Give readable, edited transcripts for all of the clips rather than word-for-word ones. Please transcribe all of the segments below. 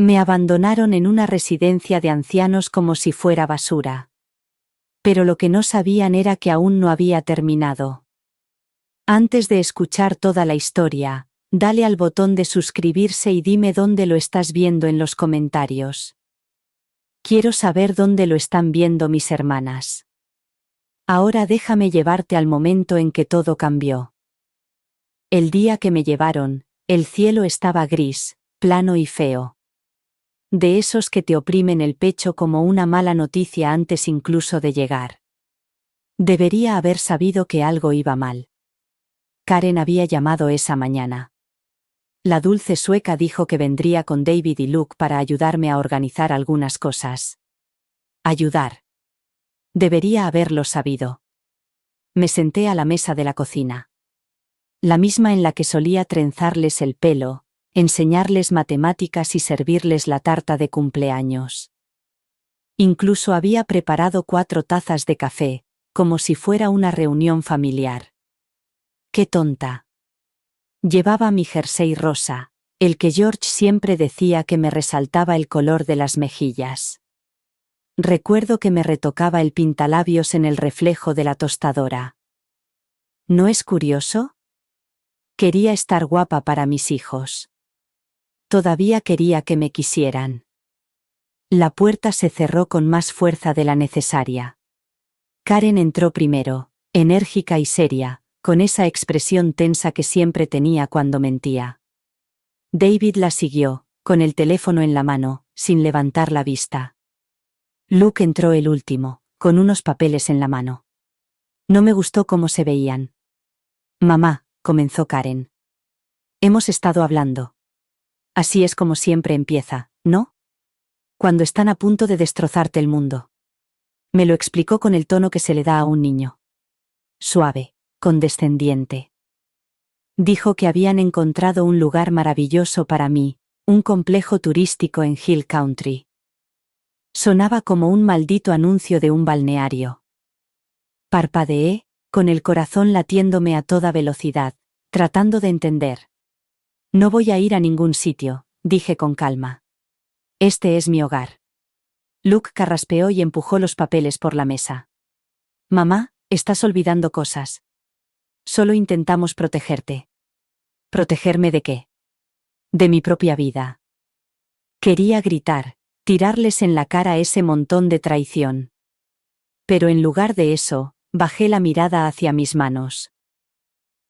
Me abandonaron en una residencia de ancianos como si fuera basura. Pero lo que no sabían era que aún no había terminado. Antes de escuchar toda la historia, dale al botón de suscribirse y dime dónde lo estás viendo en los comentarios. Quiero saber dónde lo están viendo mis hermanas. Ahora déjame llevarte al momento en que todo cambió. El día que me llevaron, el cielo estaba gris, plano y feo. De esos que te oprimen el pecho como una mala noticia antes incluso de llegar. Debería haber sabido que algo iba mal. Karen había llamado esa mañana. La dulce sueca dijo que vendría con David y Luke para ayudarme a organizar algunas cosas. Ayudar. Debería haberlo sabido. Me senté a la mesa de la cocina. La misma en la que solía trenzarles el pelo, enseñarles matemáticas y servirles la tarta de cumpleaños. Incluso había preparado 4 tazas de café, como si fuera una reunión familiar. ¡Qué tonta! Llevaba mi jersey rosa, el que George siempre decía que me resaltaba el color de las mejillas. Recuerdo que me retocaba el pintalabios en el reflejo de la tostadora. ¿No es curioso? Quería estar guapa para mis hijos. Todavía quería que me quisieran. La puerta se cerró con más fuerza de la necesaria. Karen entró primero, enérgica y seria, con esa expresión tensa que siempre tenía cuando mentía. David la siguió, con el teléfono en la mano, sin levantar la vista. Luke entró el último, con unos papeles en la mano. No me gustó cómo se veían. Mamá, comenzó Karen. Hemos estado hablando. Así es como siempre empieza, ¿no? Cuando están a punto de destrozarte el mundo. Me lo explicó con el tono que se le da a un niño. Suave, condescendiente. Dijo que habían encontrado un lugar maravilloso para mí, un complejo turístico en Hill Country. Sonaba como un maldito anuncio de un balneario. Parpadeé, con el corazón latiéndome a toda velocidad, tratando de entender. No voy a ir a ningún sitio, dije con calma. Este es mi hogar. Luke carraspeó y empujó los papeles por la mesa. Mamá, estás olvidando cosas. Solo intentamos protegerte. ¿Protegerme de qué? De mi propia vida. Quería gritar, tirarles en la cara ese montón de traición. Pero en lugar de eso, bajé la mirada hacia mis manos.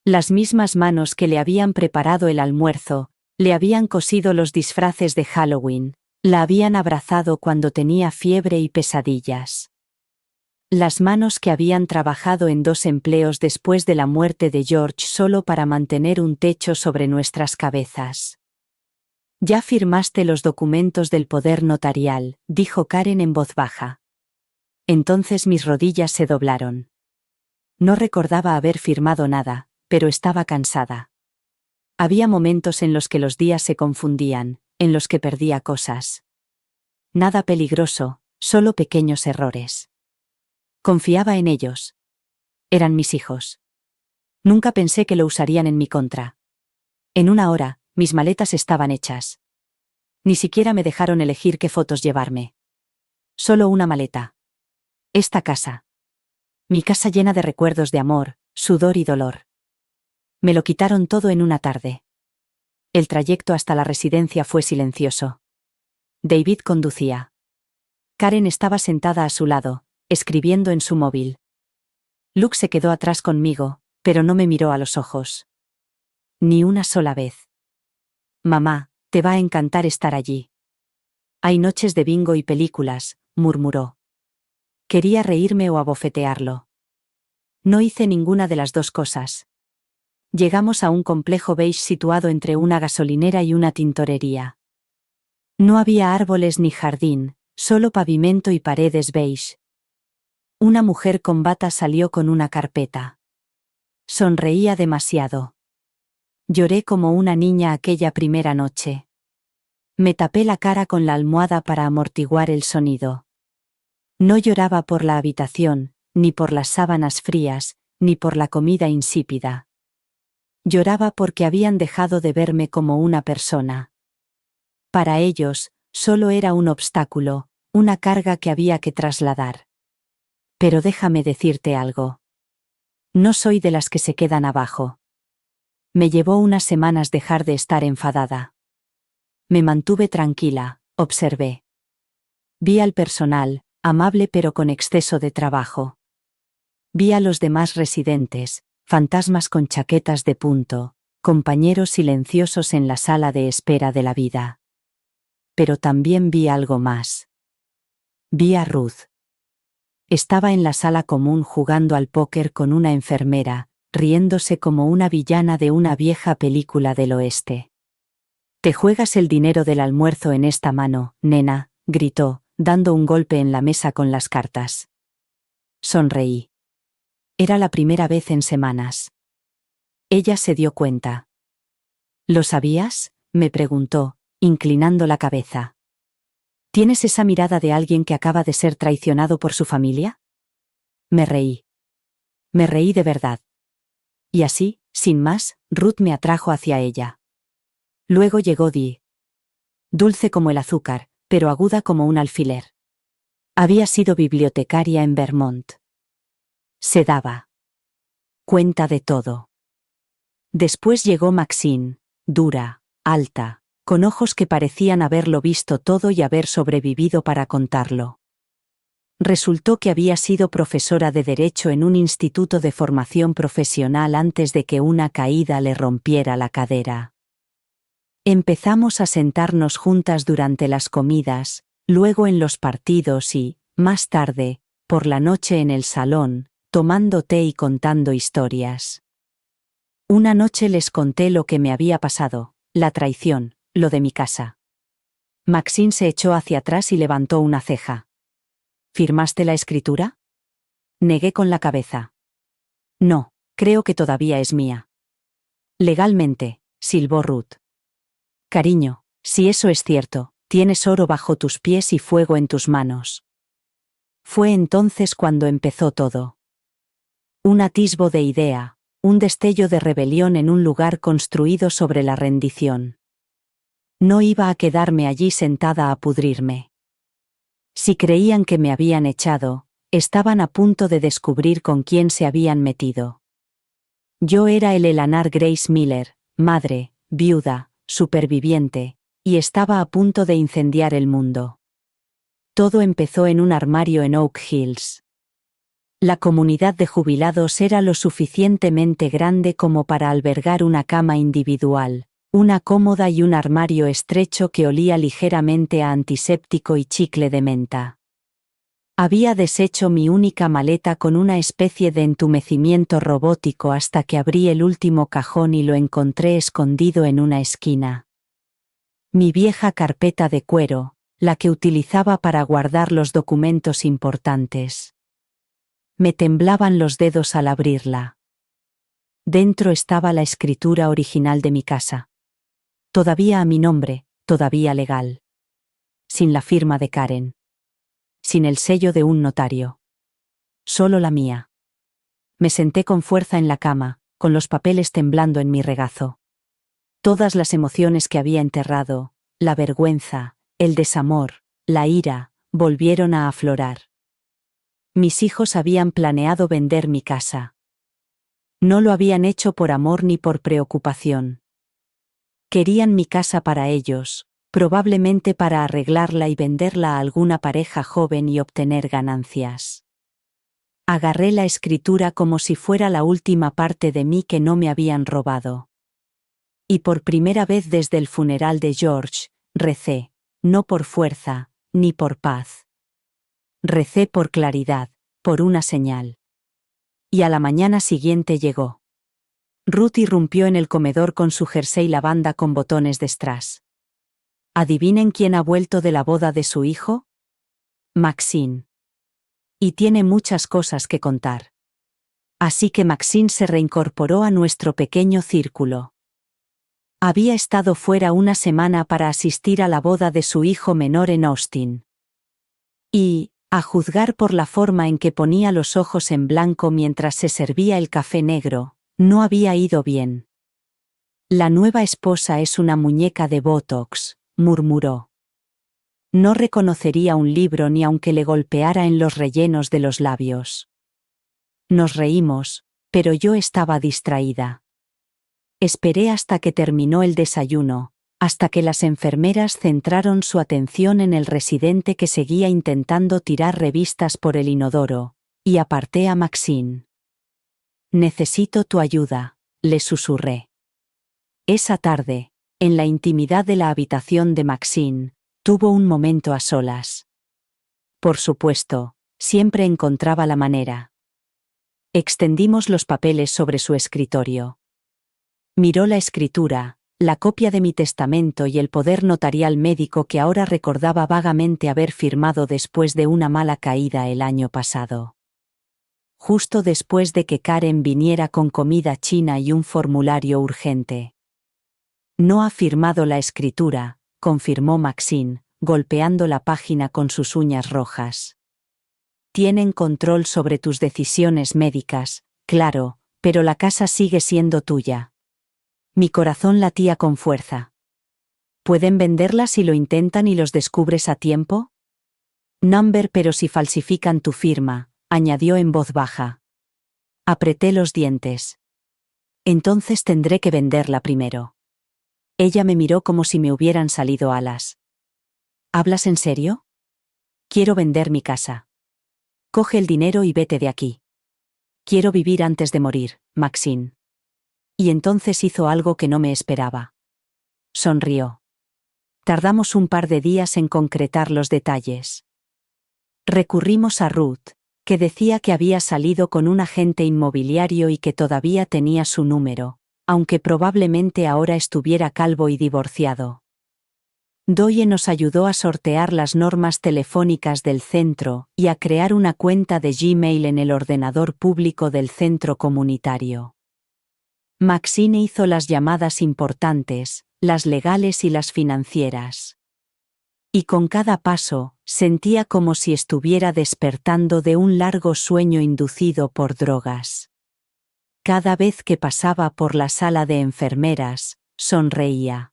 Las mismas manos que le habían preparado el almuerzo, le habían cosido los disfraces de Halloween, la habían abrazado cuando tenía fiebre y pesadillas. Las manos que habían trabajado en 2 empleos después de la muerte de George solo para mantener un techo sobre nuestras cabezas. Ya firmaste los documentos del poder notarial, dijo Karen en voz baja. Entonces mis rodillas se doblaron. No recordaba haber firmado nada, pero estaba cansada. Había momentos en los que los días se confundían, en los que perdía cosas. Nada peligroso, solo pequeños errores. Confiaba en ellos. Eran mis hijos. Nunca pensé que lo usarían en mi contra. En una hora, mis maletas estaban hechas. Ni siquiera me dejaron elegir qué fotos llevarme. Solo una maleta. Esta casa. Mi casa llena de recuerdos de amor, sudor y dolor. Me lo quitaron todo en una tarde. El trayecto hasta la residencia fue silencioso. David conducía. Karen estaba sentada a su lado, escribiendo en su móvil. Luke se quedó atrás conmigo, pero no me miró a los ojos. Ni una sola vez. Mamá, te va a encantar estar allí. Hay noches de bingo y películas, murmuró. Quería reírme o abofetearlo. No hice ninguna de las dos cosas. Llegamos a un complejo beige situado entre una gasolinera y una tintorería. No había árboles ni jardín, solo pavimento y paredes beige. Una mujer con bata salió con una carpeta. Sonreía demasiado. Lloré como una niña aquella primera noche. Me tapé la cara con la almohada para amortiguar el sonido. No lloraba por la habitación, ni por las sábanas frías, ni por la comida insípida. Lloraba porque habían dejado de verme como una persona. Para ellos, Solo era un obstáculo, una carga que había que trasladar. Pero déjame decirte algo. No soy de las que se quedan abajo. Me llevó unas semanas dejar de estar enfadada. Me mantuve tranquila, observé. Vi al personal, amable pero con exceso de trabajo. Vi a los demás residentes, fantasmas con chaquetas de punto, compañeros silenciosos en la sala de espera de la vida. Pero también vi algo más. Vi a Ruth. Estaba en la sala común jugando al póker con una enfermera, riéndose como una villana de una vieja película del oeste. «Te juegas el dinero del almuerzo en esta mano, nena», gritó, dando un golpe en la mesa con las cartas. Sonreí. Era la primera vez en semanas. Ella se dio cuenta. «¿Lo sabías?», me preguntó, inclinando la cabeza. «¿Tienes esa mirada de alguien que acaba de ser traicionado por su familia?». Me reí. Me reí de verdad. Y así, sin más, Ruth me atrajo hacia ella. Luego llegó Dee. Dulce como el azúcar, pero aguda como un alfiler. Había sido bibliotecaria en Vermont. Se daba cuenta de todo. Después llegó Maxine, dura, alta, con ojos que parecían haberlo visto todo y haber sobrevivido para contarlo. Resultó que había sido profesora de Derecho en un instituto de formación profesional antes de que una caída le rompiera la cadera. Empezamos a sentarnos juntas durante las comidas, luego en los partidos y, más tarde, por la noche en el salón, tomando té y contando historias. Una noche les conté lo que me había pasado, la traición, lo de mi casa. Maxine se echó hacia atrás y levantó una ceja. ¿Firmaste la escritura? Negué con la cabeza. No, creo que todavía es mía. Legalmente, silbó Ruth. Cariño, si eso es cierto, tienes oro bajo tus pies y fuego en tus manos. Fue entonces cuando empezó todo. Un atisbo de idea, un destello de rebelión en un lugar construido sobre la rendición. No iba a quedarme allí sentada a pudrirme. Si creían que me habían echado, estaban a punto de descubrir con quién se habían metido. Yo era el Eleanor Grace Miller, madre, viuda, superviviente, y estaba a punto de incendiar el mundo. Todo empezó en un armario en Oak Hills. La comunidad de jubilados era lo suficientemente grande como para albergar una cama individual, una cómoda y un armario estrecho que olía ligeramente a antiséptico y chicle de menta. Había deshecho mi única maleta con una especie de entumecimiento robótico hasta que abrí el último cajón y lo encontré escondido en una esquina. Mi vieja carpeta de cuero, la que utilizaba para guardar los documentos importantes. Me temblaban los dedos al abrirla. Dentro estaba la escritura original de mi casa. Todavía a mi nombre, todavía legal. Sin la firma de Karen. Sin el sello de un notario. Solo la mía. Me senté con fuerza en la cama, con los papeles temblando en mi regazo. Todas las emociones que había enterrado, la vergüenza, el desamor, la ira, volvieron a aflorar. Mis hijos habían planeado vender mi casa. No lo habían hecho por amor ni por preocupación. Querían mi casa para ellos, probablemente para arreglarla y venderla a alguna pareja joven y obtener ganancias. Agarré la escritura como si fuera la última parte de mí que no me habían robado. Y por primera vez desde el funeral de George, recé, no por fuerza, ni por paz. Recé por claridad, por una señal. Y a la mañana siguiente llegó. Ruth irrumpió en el comedor con su jersey lavanda con botones de strass. ¿Adivinen quién ha vuelto de la boda de su hijo? Maxine. Y tiene muchas cosas que contar. Así que Maxine se reincorporó a nuestro pequeño círculo. Había estado fuera una semana para asistir a la boda de su hijo menor en Austin. Y, a juzgar por la forma en que ponía los ojos en blanco mientras se servía el café negro, no había ido bien. La nueva esposa es una muñeca de Botox, murmuró. No reconocería un libro ni aunque le golpeara en los rellenos de los labios. Nos reímos, pero yo estaba distraída. Esperé hasta que terminó el desayuno, hasta que las enfermeras centraron su atención en el residente que seguía intentando tirar revistas por el inodoro, y aparté a Maxine. «Necesito tu ayuda», le susurré. Esa tarde, en la intimidad de la habitación de Maxine, tuvo un momento a solas. Por supuesto, siempre encontraba la manera. Extendimos los papeles sobre su escritorio. Miró la escritura, la copia de mi testamento y el poder notarial médico que ahora recordaba vagamente haber firmado después de una mala caída el año pasado. Justo después de que Karen viniera con comida china y un formulario urgente. «No ha firmado la escritura», confirmó Maxine, golpeando la página con sus uñas rojas. «Tienen control sobre tus decisiones médicas, claro, pero la casa sigue siendo tuya». Mi corazón latía con fuerza. ¿Pueden venderla si lo intentan y los descubres a tiempo? Number, pero si falsifican tu firma, añadió en voz baja. Apreté los dientes. Entonces tendré que venderla primero. Ella me miró como si me hubieran salido alas. ¿Hablas en serio? Quiero vender mi casa. Coge el dinero y vete de aquí. Quiero vivir antes de morir, Maxine. Y entonces hizo algo que no me esperaba. Sonrió. Tardamos un par de días en concretar los detalles. Recurrimos a Ruth, que decía que había salido con un agente inmobiliario y que todavía tenía su número, aunque probablemente ahora estuviera calvo y divorciado. Doye nos ayudó a sortear las normas telefónicas del centro y a crear una cuenta de Gmail en el ordenador público del centro comunitario. Maxine hizo las llamadas importantes, las legales y las financieras. Y con cada paso, sentía como si estuviera despertando de un largo sueño inducido por drogas. Cada vez que pasaba por la sala de enfermeras, sonreía.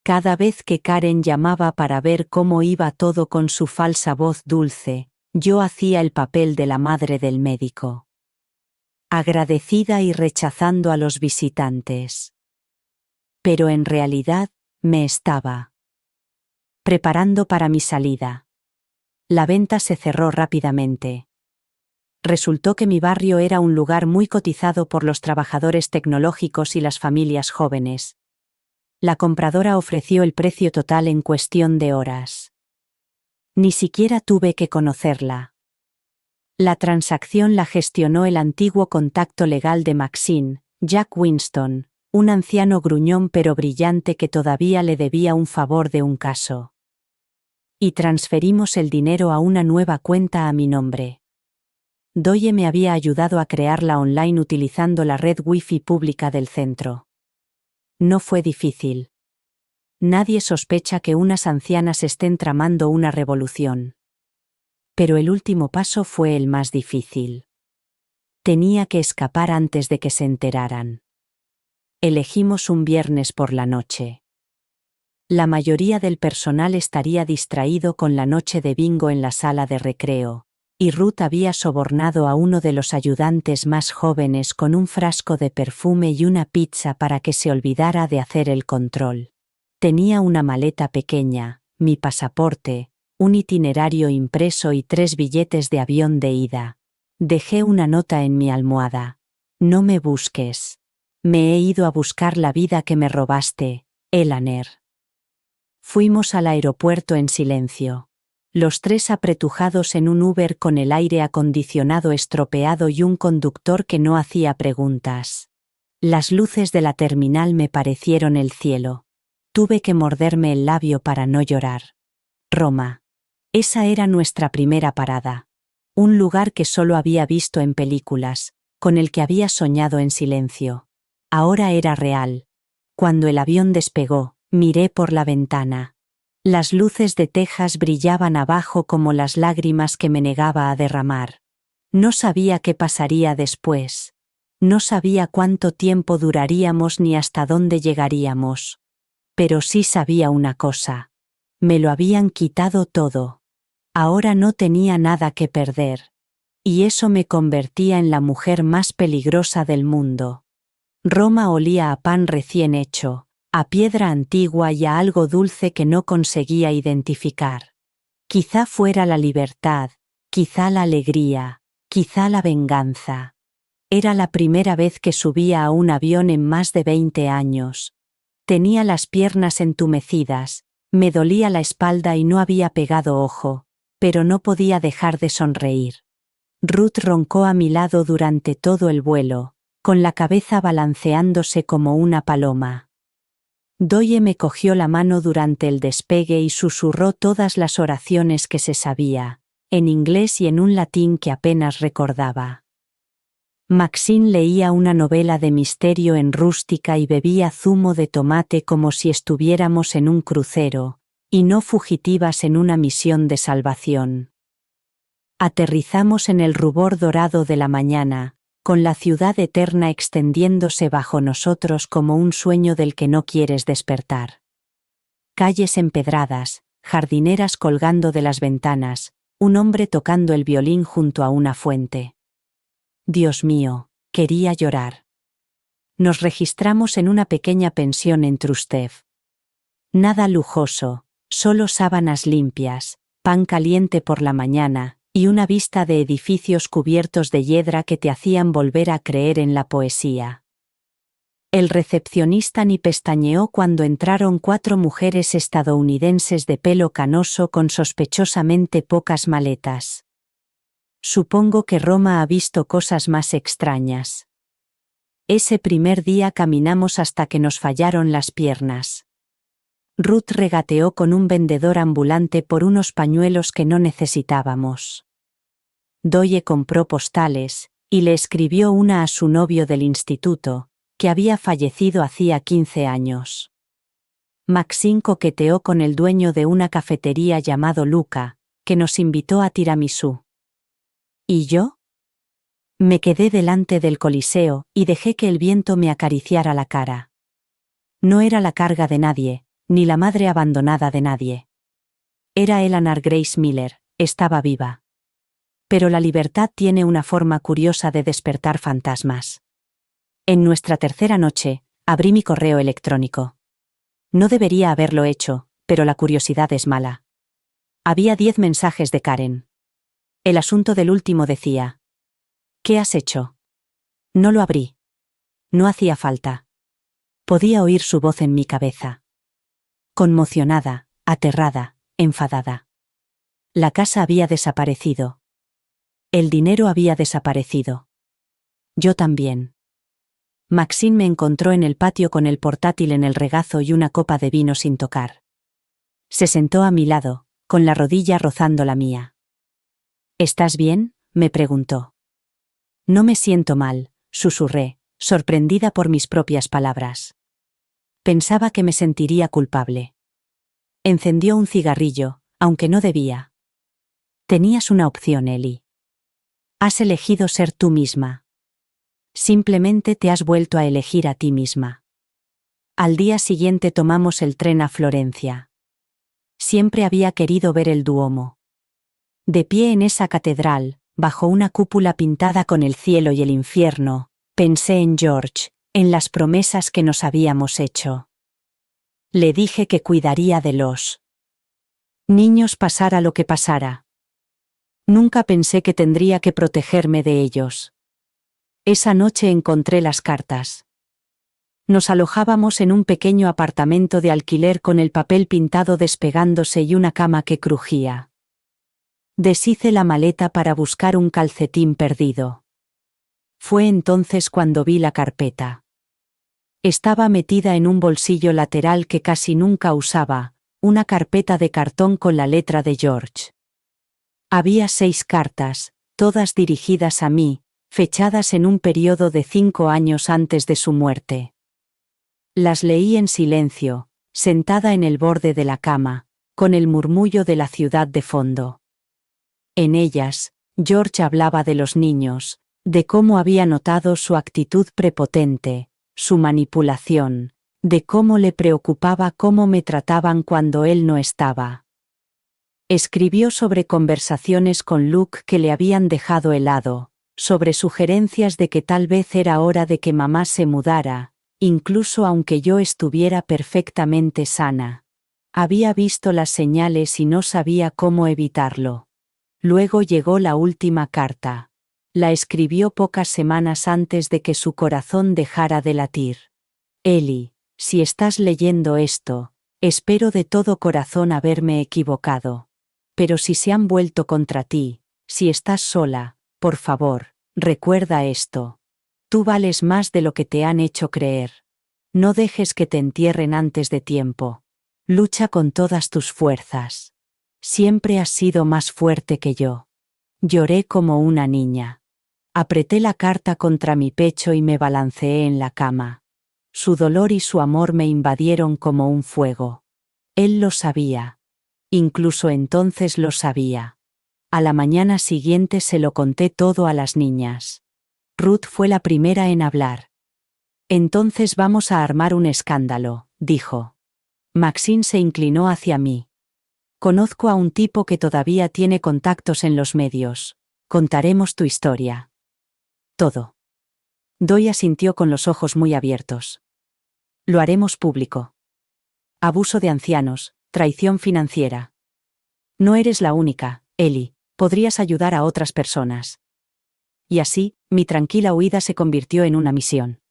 Cada vez que Karen llamaba para ver cómo iba todo con su falsa voz dulce, yo hacía el papel de la madre del médico. Agradecida y rechazando a los visitantes. Pero en realidad, me estaba preparando para mi salida. La venta se cerró rápidamente. Resultó que mi barrio era un lugar muy cotizado por los trabajadores tecnológicos y las familias jóvenes. La compradora ofreció el precio total en cuestión de horas. Ni siquiera tuve que conocerla. La transacción la gestionó el antiguo contacto legal de Maxine, Jack Winston, un anciano gruñón pero brillante que todavía le debía un favor de un caso. Y transferimos el dinero a una nueva cuenta a mi nombre. Doye me había ayudado a crearla online utilizando la red Wi-Fi pública del centro. No fue difícil. Nadie sospecha que unas ancianas estén tramando una revolución. Pero el último paso fue el más difícil. Tenía que escapar antes de que se enteraran. Elegimos un viernes por la noche. La mayoría del personal estaría distraído con la noche de bingo en la sala de recreo, y Ruth había sobornado a uno de los ayudantes más jóvenes con un frasco de perfume y una pizza para que se olvidara de hacer el control. Tenía una maleta pequeña, mi pasaporte, un itinerario impreso y 3 billetes de avión de ida. Dejé una nota en mi almohada. No me busques. Me he ido a buscar la vida que me robaste, Elaner. Fuimos al aeropuerto en silencio. Los 3 apretujados en un Uber con el aire acondicionado estropeado y un conductor que no hacía preguntas. Las luces de la terminal me parecieron el cielo. Tuve que morderme el labio para no llorar. Roma. Esa era nuestra primera parada. Un lugar que solo había visto en películas, con el que había soñado en silencio. Ahora era real. Cuando el avión despegó, miré por la ventana. Las luces de Texas brillaban abajo como las lágrimas que me negaba a derramar. No sabía qué pasaría después. No sabía cuánto tiempo duraríamos ni hasta dónde llegaríamos. Pero sí sabía una cosa. Me lo habían quitado todo. Ahora no tenía nada que perder. Y eso me convertía en la mujer más peligrosa del mundo. Roma olía a pan recién hecho, a piedra antigua y a algo dulce que no conseguía identificar. Quizá fuera la libertad, quizá la alegría, quizá la venganza. Era la primera vez que subía a un avión en más de 20 años. Tenía las piernas entumecidas, me dolía la espalda y no había pegado ojo, pero no podía dejar de sonreír. Ruth roncó a mi lado durante todo el vuelo, con la cabeza balanceándose como una paloma. Doye me cogió la mano durante el despegue y susurró todas las oraciones que se sabía, en inglés y en un latín que apenas recordaba. Maxine leía una novela de misterio en rústica y bebía zumo de tomate como si estuviéramos en un crucero, y no fugitivas en una misión de salvación. Aterrizamos en el rubor dorado de la mañana, con la ciudad eterna extendiéndose bajo nosotros como un sueño del que no quieres despertar. Calles empedradas, jardineras colgando de las ventanas, un hombre tocando el violín junto a una fuente. Dios mío, quería llorar. Nos registramos en una pequeña pensión en Trustev. Nada lujoso, solo sábanas limpias, pan caliente por la mañana, y una vista de edificios cubiertos de hiedra que te hacían volver a creer en la poesía. El recepcionista ni pestañeó cuando entraron 4 mujeres estadounidenses de pelo canoso con sospechosamente pocas maletas. Supongo que Roma ha visto cosas más extrañas. Ese primer día caminamos hasta que nos fallaron las piernas. Ruth regateó con un vendedor ambulante por unos pañuelos que no necesitábamos. Doye compró postales, y le escribió una a su novio del instituto, que había fallecido hacía 15 años. Maxine coqueteó con el dueño de una cafetería llamado Luca, que nos invitó a tiramisú. ¿Y yo? Me quedé delante del Coliseo y dejé que el viento me acariciara la cara. No era la carga de nadie, ni la madre abandonada de nadie. Era Eleanor Grace Miller, estaba viva. Pero la libertad tiene una forma curiosa de despertar fantasmas. En nuestra tercera noche, abrí mi correo electrónico. No debería haberlo hecho, pero la curiosidad es mala. Había 10 mensajes de Karen. El asunto del último decía: ¿qué has hecho? No lo abrí. No hacía falta. Podía oír su voz en mi cabeza. Conmocionada, aterrada, enfadada. La casa había desaparecido. El dinero había desaparecido. Yo también. Maxine me encontró en el patio con el portátil en el regazo y una copa de vino sin tocar. Se sentó a mi lado, con la rodilla rozando la mía. ¿Estás bien?, me preguntó. No me siento mal, susurré, sorprendida por mis propias palabras. Pensaba que me sentiría culpable. Encendió un cigarrillo, aunque no debía. Tenías una opción, Ellie. Has elegido ser tú misma. Simplemente te has vuelto a elegir a ti misma. Al día siguiente tomamos el tren a Florencia. Siempre había querido ver el Duomo. De pie en esa catedral, bajo una cúpula pintada con el cielo y el infierno, pensé en George, en las promesas que nos habíamos hecho. Le dije que cuidaría de los niños pasara lo que pasara. Nunca pensé que tendría que protegerme de ellos. Esa noche encontré las cartas. Nos alojábamos en un pequeño apartamento de alquiler con el papel pintado despegándose y una cama que crujía. Deshice la maleta para buscar un calcetín perdido. Fue entonces cuando vi la carpeta. Estaba metida en un bolsillo lateral que casi nunca usaba, una carpeta de cartón con la letra de George. Había 6 cartas, todas dirigidas a mí, fechadas en un periodo de 5 años antes de su muerte. Las leí en silencio, sentada en el borde de la cama, con el murmullo de la ciudad de fondo. En ellas, George hablaba de los niños, de cómo había notado su actitud prepotente, su manipulación, de cómo le preocupaba cómo me trataban cuando él no estaba. Escribió sobre conversaciones con Luke que le habían dejado helado, sobre sugerencias de que tal vez era hora de que mamá se mudara, incluso aunque yo estuviera perfectamente sana. Había visto las señales y no sabía cómo evitarlo. Luego llegó la última carta. La escribió pocas semanas antes de que su corazón dejara de latir. Ellie, si estás leyendo esto, espero de todo corazón haberme equivocado. Pero si se han vuelto contra ti, si estás sola, por favor, recuerda esto. Tú vales más de lo que te han hecho creer. No dejes que te entierren antes de tiempo. Lucha con todas tus fuerzas. Siempre has sido más fuerte que yo. Lloré como una niña. Apreté la carta contra mi pecho y me balanceé en la cama. Su dolor y su amor me invadieron como un fuego. Él lo sabía. Incluso entonces lo sabía. A la mañana siguiente se lo conté todo a las niñas. Ruth fue la primera en hablar. Entonces vamos a armar un escándalo, dijo. Maxine se inclinó hacia mí. Conozco a un tipo que todavía tiene contactos en los medios. Contaremos tu historia. Todo. Doy asintió con los ojos muy abiertos. Lo haremos público. Abuso de ancianos, traición financiera. No eres la única, Ellie, podrías ayudar a otras personas. Y así, mi tranquila huida se convirtió en una misión.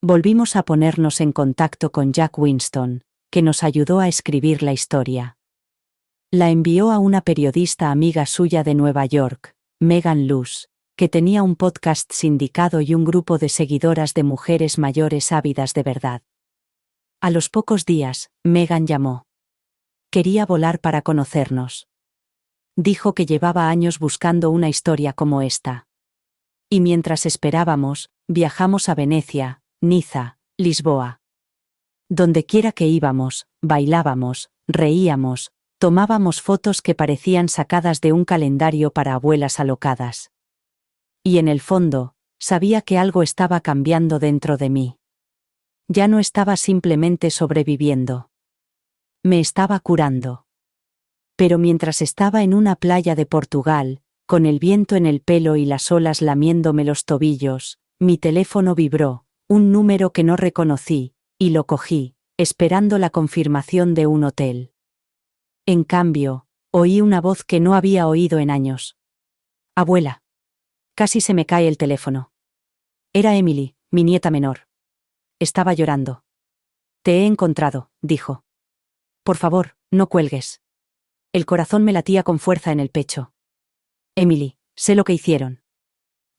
Volvimos a ponernos en contacto con Jack Winston, que nos ayudó a escribir la historia. La envió a una periodista amiga suya de Nueva York, Megan Luce, que tenía un podcast sindicado y un grupo de seguidoras de mujeres mayores ávidas de verdad. A los pocos días, Megan llamó. Quería volar para conocernos. Dijo que llevaba años buscando una historia como esta. Y mientras esperábamos, viajamos a Venecia, Niza, Lisboa. Dondequiera que íbamos, bailábamos, reíamos, tomábamos fotos que parecían sacadas de un calendario para abuelas alocadas. Y en el fondo, sabía que algo estaba cambiando dentro de mí. Ya no estaba simplemente sobreviviendo. Me estaba curando. Pero mientras estaba en una playa de Portugal, con el viento en el pelo y las olas lamiéndome los tobillos, mi teléfono vibró, un número que no reconocí, y lo cogí, esperando la confirmación de un hotel. En cambio, oí una voz que no había oído en años. Abuela. Casi se me cae el teléfono. Era Emily, mi nieta menor. Estaba llorando. Te he encontrado, dijo. Por favor, no cuelgues. El corazón me latía con fuerza en el pecho. Emily, sé lo que hicieron.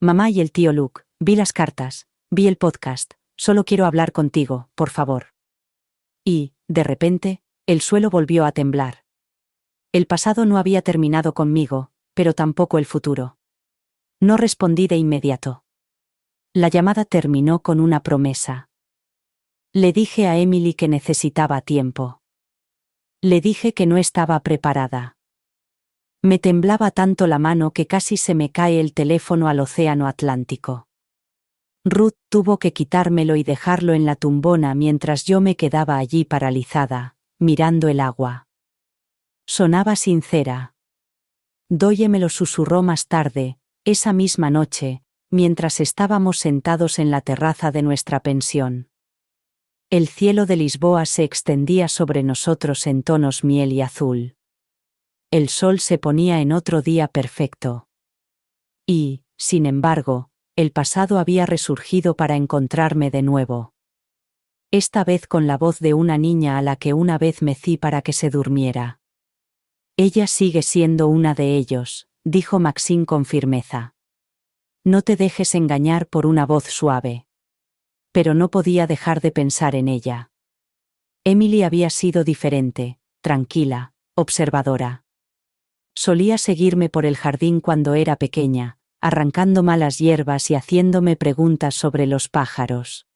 Mamá y el tío Luke, vi las cartas, vi el podcast, solo quiero hablar contigo, por favor. Y, de repente, el suelo volvió a temblar. El pasado no había terminado conmigo, pero tampoco el futuro. No respondí de inmediato. La llamada terminó con una promesa. Le dije a Emily que necesitaba tiempo. Le dije que no estaba preparada. Me temblaba tanto la mano que casi se me cae el teléfono al océano Atlántico. Ruth tuvo que quitármelo y dejarlo en la tumbona mientras yo me quedaba allí paralizada, mirando el agua. Sonaba sincera. Doye me lo susurró más tarde, esa misma noche, mientras estábamos sentados en la terraza de nuestra pensión. El cielo de Lisboa se extendía sobre nosotros en tonos miel y azul. El sol se ponía en otro día perfecto. Y, sin embargo, el pasado había resurgido para encontrarme de nuevo. Esta vez con la voz de una niña a la que una vez mecí para que se durmiera. Ella sigue siendo una de ellos, dijo Maxine con firmeza. No te dejes engañar por una voz suave. Pero no podía dejar de pensar en ella. Emily había sido diferente, tranquila, observadora. Solía seguirme por el jardín cuando era pequeña, arrancando malas hierbas y haciéndome preguntas sobre los pájaros.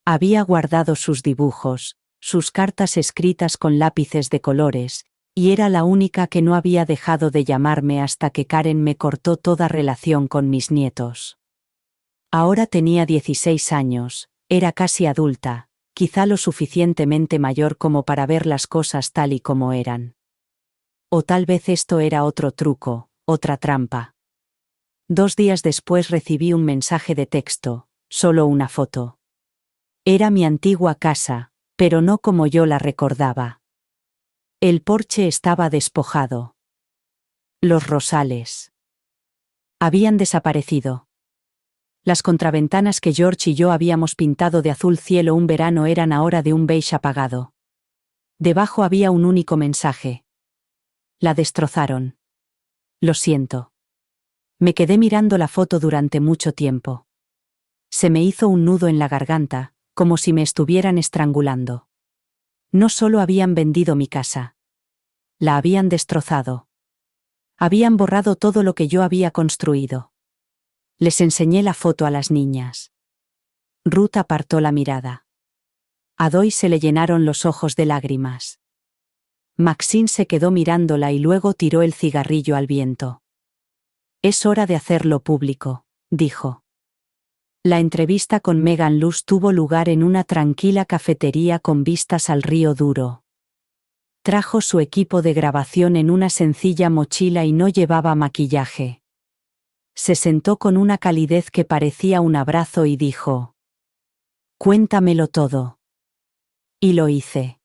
Había guardado sus dibujos, sus cartas escritas con lápices de colores, y era la única que no había dejado de llamarme hasta que Karen me cortó toda relación con mis nietos. Ahora tenía 16 años, era casi adulta, quizá lo suficientemente mayor como para ver las cosas tal y como eran. O tal vez esto era otro truco, otra trampa. 2 días después recibí un mensaje de texto, solo una foto. Era mi antigua casa, pero no como yo la recordaba. El porche estaba despojado. Los rosales habían desaparecido. Las contraventanas que George y yo habíamos pintado de azul cielo un verano eran ahora de un beige apagado. Debajo había un único mensaje. La destrozaron. Lo siento. Me quedé mirando la foto durante mucho tiempo. Se me hizo un nudo en la garganta, como si me estuvieran estrangulando. No solo habían vendido mi casa. La habían destrozado. Habían borrado todo lo que yo había construido. Les enseñé la foto a las niñas. Ruth apartó la mirada. A Doy se le llenaron los ojos de lágrimas. Maxine se quedó mirándola y luego tiró el cigarrillo al viento. Es hora de hacerlo público, dijo. La entrevista con Megan Luce tuvo lugar en una tranquila cafetería con vistas al río Duro. Trajo su equipo de grabación en una sencilla mochila y no llevaba maquillaje. Se sentó con una calidez que parecía un abrazo y dijo: «Cuéntamelo todo». Y lo hice.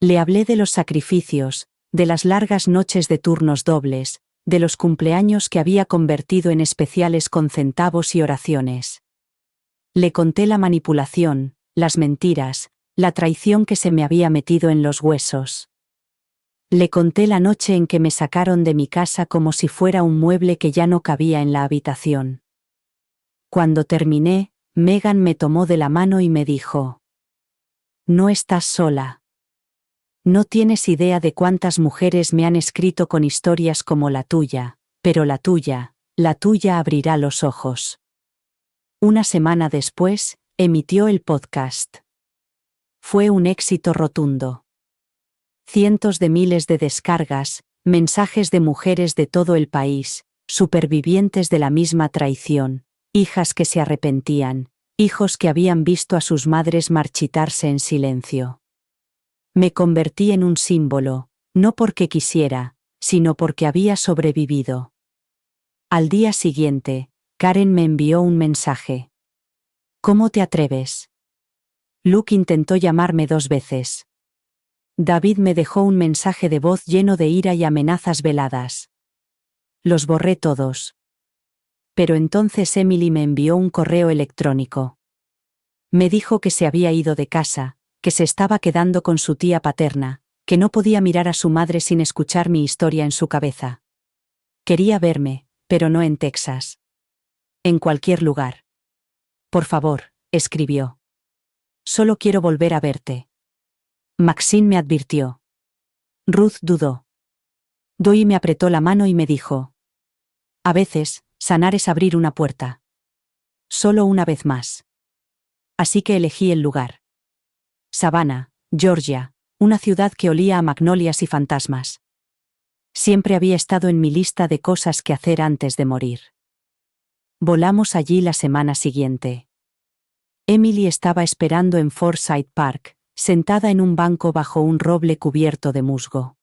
Le hablé de los sacrificios, de las largas noches de turnos dobles, de los cumpleaños que había convertido en especiales con centavos y oraciones. Le conté la manipulación, las mentiras, la traición que se me había metido en los huesos. Le conté la noche en que me sacaron de mi casa como si fuera un mueble que ya no cabía en la habitación. Cuando terminé, Megan me tomó de la mano y me dijo: «No estás sola. No tienes idea de cuántas mujeres me han escrito con historias como la tuya, pero la tuya abrirá los ojos». Una semana después, emitió el podcast. Fue un éxito rotundo. Cientos de miles de descargas, mensajes de mujeres de todo el país, supervivientes de la misma traición, hijas que se arrepentían, hijos que habían visto a sus madres marchitarse en silencio. Me convertí en un símbolo, no porque quisiera, sino porque había sobrevivido. Al día siguiente, Karen me envió un mensaje. «¿Cómo te atreves?» Luke intentó llamarme 2 veces. David me dejó un mensaje de voz lleno de ira y amenazas veladas. Los borré todos. Pero entonces Emily me envió un correo electrónico. Me dijo que se había ido de casa, que se estaba quedando con su tía paterna, que no podía mirar a su madre sin escuchar mi historia en su cabeza. Quería verme, pero no en Texas. En cualquier lugar. «Por favor», escribió. «Solo quiero volver a verte». Maxine me advirtió. Ruth dudó. Doy me apretó la mano y me dijo: «A veces, sanar es abrir una puerta. Solo una vez más». Así que elegí el lugar. Savannah, Georgia, una ciudad que olía a magnolias y fantasmas. Siempre había estado en mi lista de cosas que hacer antes de morir. Volamos allí la semana siguiente. Emily estaba esperando en Forsyth Park, sentada en un banco bajo un roble cubierto de musgo.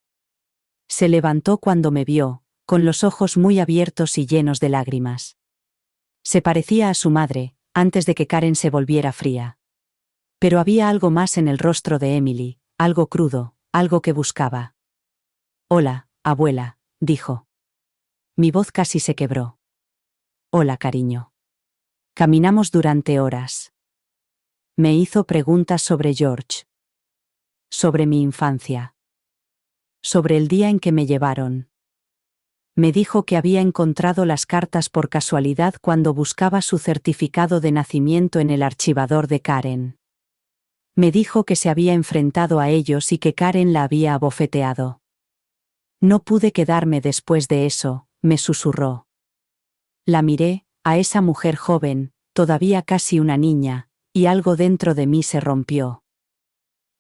Se levantó cuando me vio, con los ojos muy abiertos y llenos de lágrimas. Se parecía a su madre, antes de que Karen se volviera fría. Pero había algo más en el rostro de Emily, algo crudo, algo que buscaba. «Hola, abuela», dijo. Mi voz casi se quebró. «Hola, cariño». Caminamos durante horas. Me hizo preguntas sobre George. Sobre mi infancia. Sobre el día en que me llevaron. Me dijo que había encontrado las cartas por casualidad cuando buscaba su certificado de nacimiento en el archivador de Karen. Me dijo que se había enfrentado a ellos y que Karen la había abofeteado. «No pude quedarme después de eso», me susurró. La miré, a esa mujer joven, todavía casi una niña, y algo dentro de mí se rompió.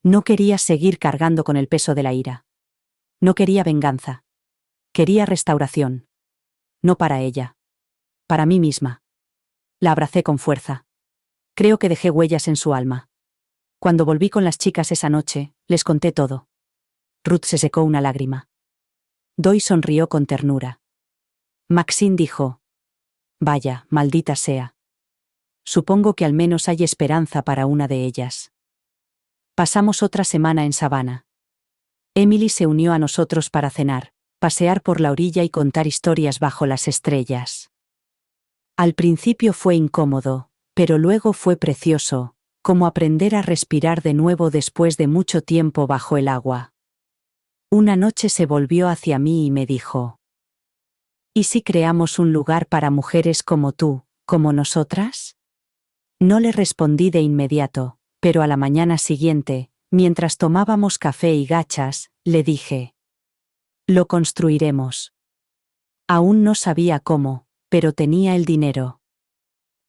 No quería seguir cargando con el peso de la ira. No quería venganza. Quería restauración. No para ella. Para mí misma. La abracé con fuerza. Creo que dejé huellas en su alma. Cuando volví con las chicas esa noche, les conté todo. Ruth se secó una lágrima. Doy sonrió con ternura. Maxine dijo: «Vaya, maldita sea. Supongo que al menos hay esperanza para una de ellas». Pasamos otra semana en Savannah. Emily se unió a nosotros para cenar, pasear por la orilla y contar historias bajo las estrellas. Al principio fue incómodo, pero luego fue precioso, como aprender a respirar de nuevo después de mucho tiempo bajo el agua. Una noche se volvió hacia mí y me dijo: «¿Y si creamos un lugar para mujeres como tú, como nosotras?» No le respondí de inmediato, pero a la mañana siguiente, mientras tomábamos café y gachas, le dije: «Lo construiremos». Aún no sabía cómo, pero tenía el dinero.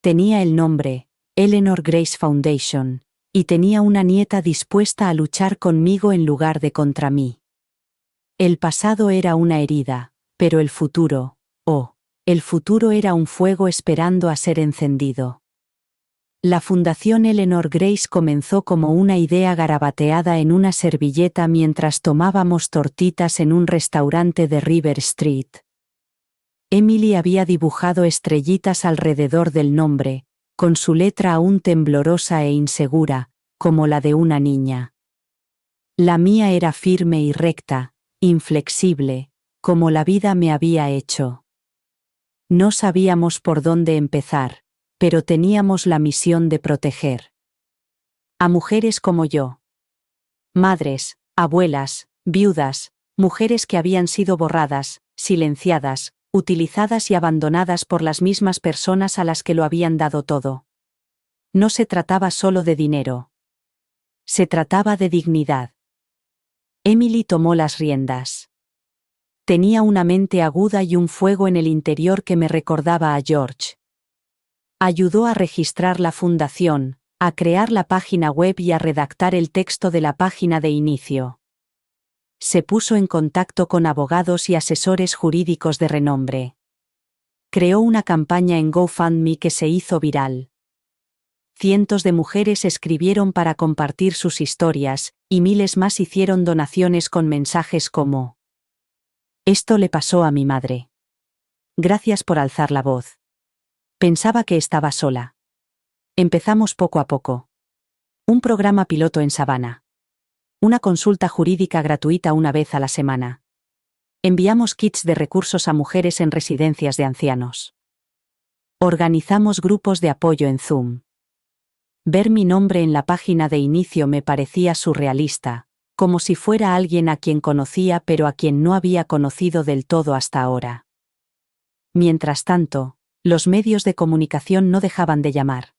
Tenía el nombre, Eleanor Grace Foundation, y tenía una nieta dispuesta a luchar conmigo en lugar de contra mí. El pasado era una herida, pero el futuro, el futuro era un fuego esperando a ser encendido. La Fundación Eleanor Grace comenzó como una idea garabateada en una servilleta mientras tomábamos tortitas en un restaurante de River Street. Emily había dibujado estrellitas alrededor del nombre, con su letra aún temblorosa e insegura, como la de una niña. La mía era firme y recta, inflexible, como la vida me había hecho. No sabíamos por dónde empezar, pero teníamos la misión de proteger a mujeres como yo. Madres, abuelas, viudas, mujeres que habían sido borradas, silenciadas, utilizadas y abandonadas por las mismas personas a las que lo habían dado todo. No se trataba solo de dinero. Se trataba de dignidad. Emily tomó las riendas. Tenía una mente aguda y un fuego en el interior que me recordaba a George. Ayudó a registrar la fundación, a crear la página web y a redactar el texto de la página de inicio. Se puso en contacto con abogados y asesores jurídicos de renombre. Creó una campaña en GoFundMe que se hizo viral. Cientos de mujeres escribieron para compartir sus historias, y miles más hicieron donaciones con mensajes como: «Esto le pasó a mi madre. Gracias por alzar la voz. Pensaba que estaba sola». Empezamos poco a poco. Un programa piloto en Savannah. Una consulta jurídica gratuita una vez a la semana. Enviamos kits de recursos a mujeres en residencias de ancianos. Organizamos grupos de apoyo en Zoom. Ver mi nombre en la página de inicio me parecía surrealista, como si fuera alguien a quien conocía pero a quien no había conocido del todo hasta ahora. Mientras tanto, los medios de comunicación no dejaban de llamar.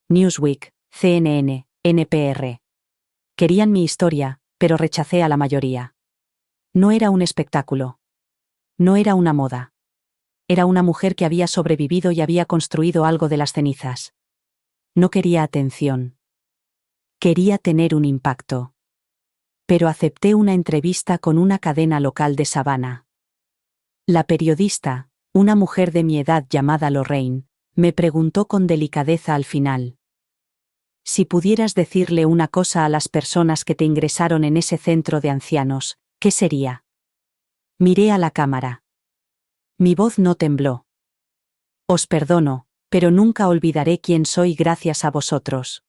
Newsweek, CNN, NPR. Querían mi historia, pero rechacé a la mayoría. No era un espectáculo. No era una moda. Era una mujer que había sobrevivido y había construido algo de las cenizas. No quería atención. Quería tener un impacto. Pero acepté una entrevista con una cadena local de Savannah. La periodista, una mujer de mi edad llamada Lorraine, me preguntó con delicadeza al final: «Si pudieras decirle una cosa a las personas que te ingresaron en ese centro de ancianos, ¿qué sería?». Miré a la cámara. Mi voz no tembló. «Os perdono, pero nunca olvidaré quién soy gracias a vosotros».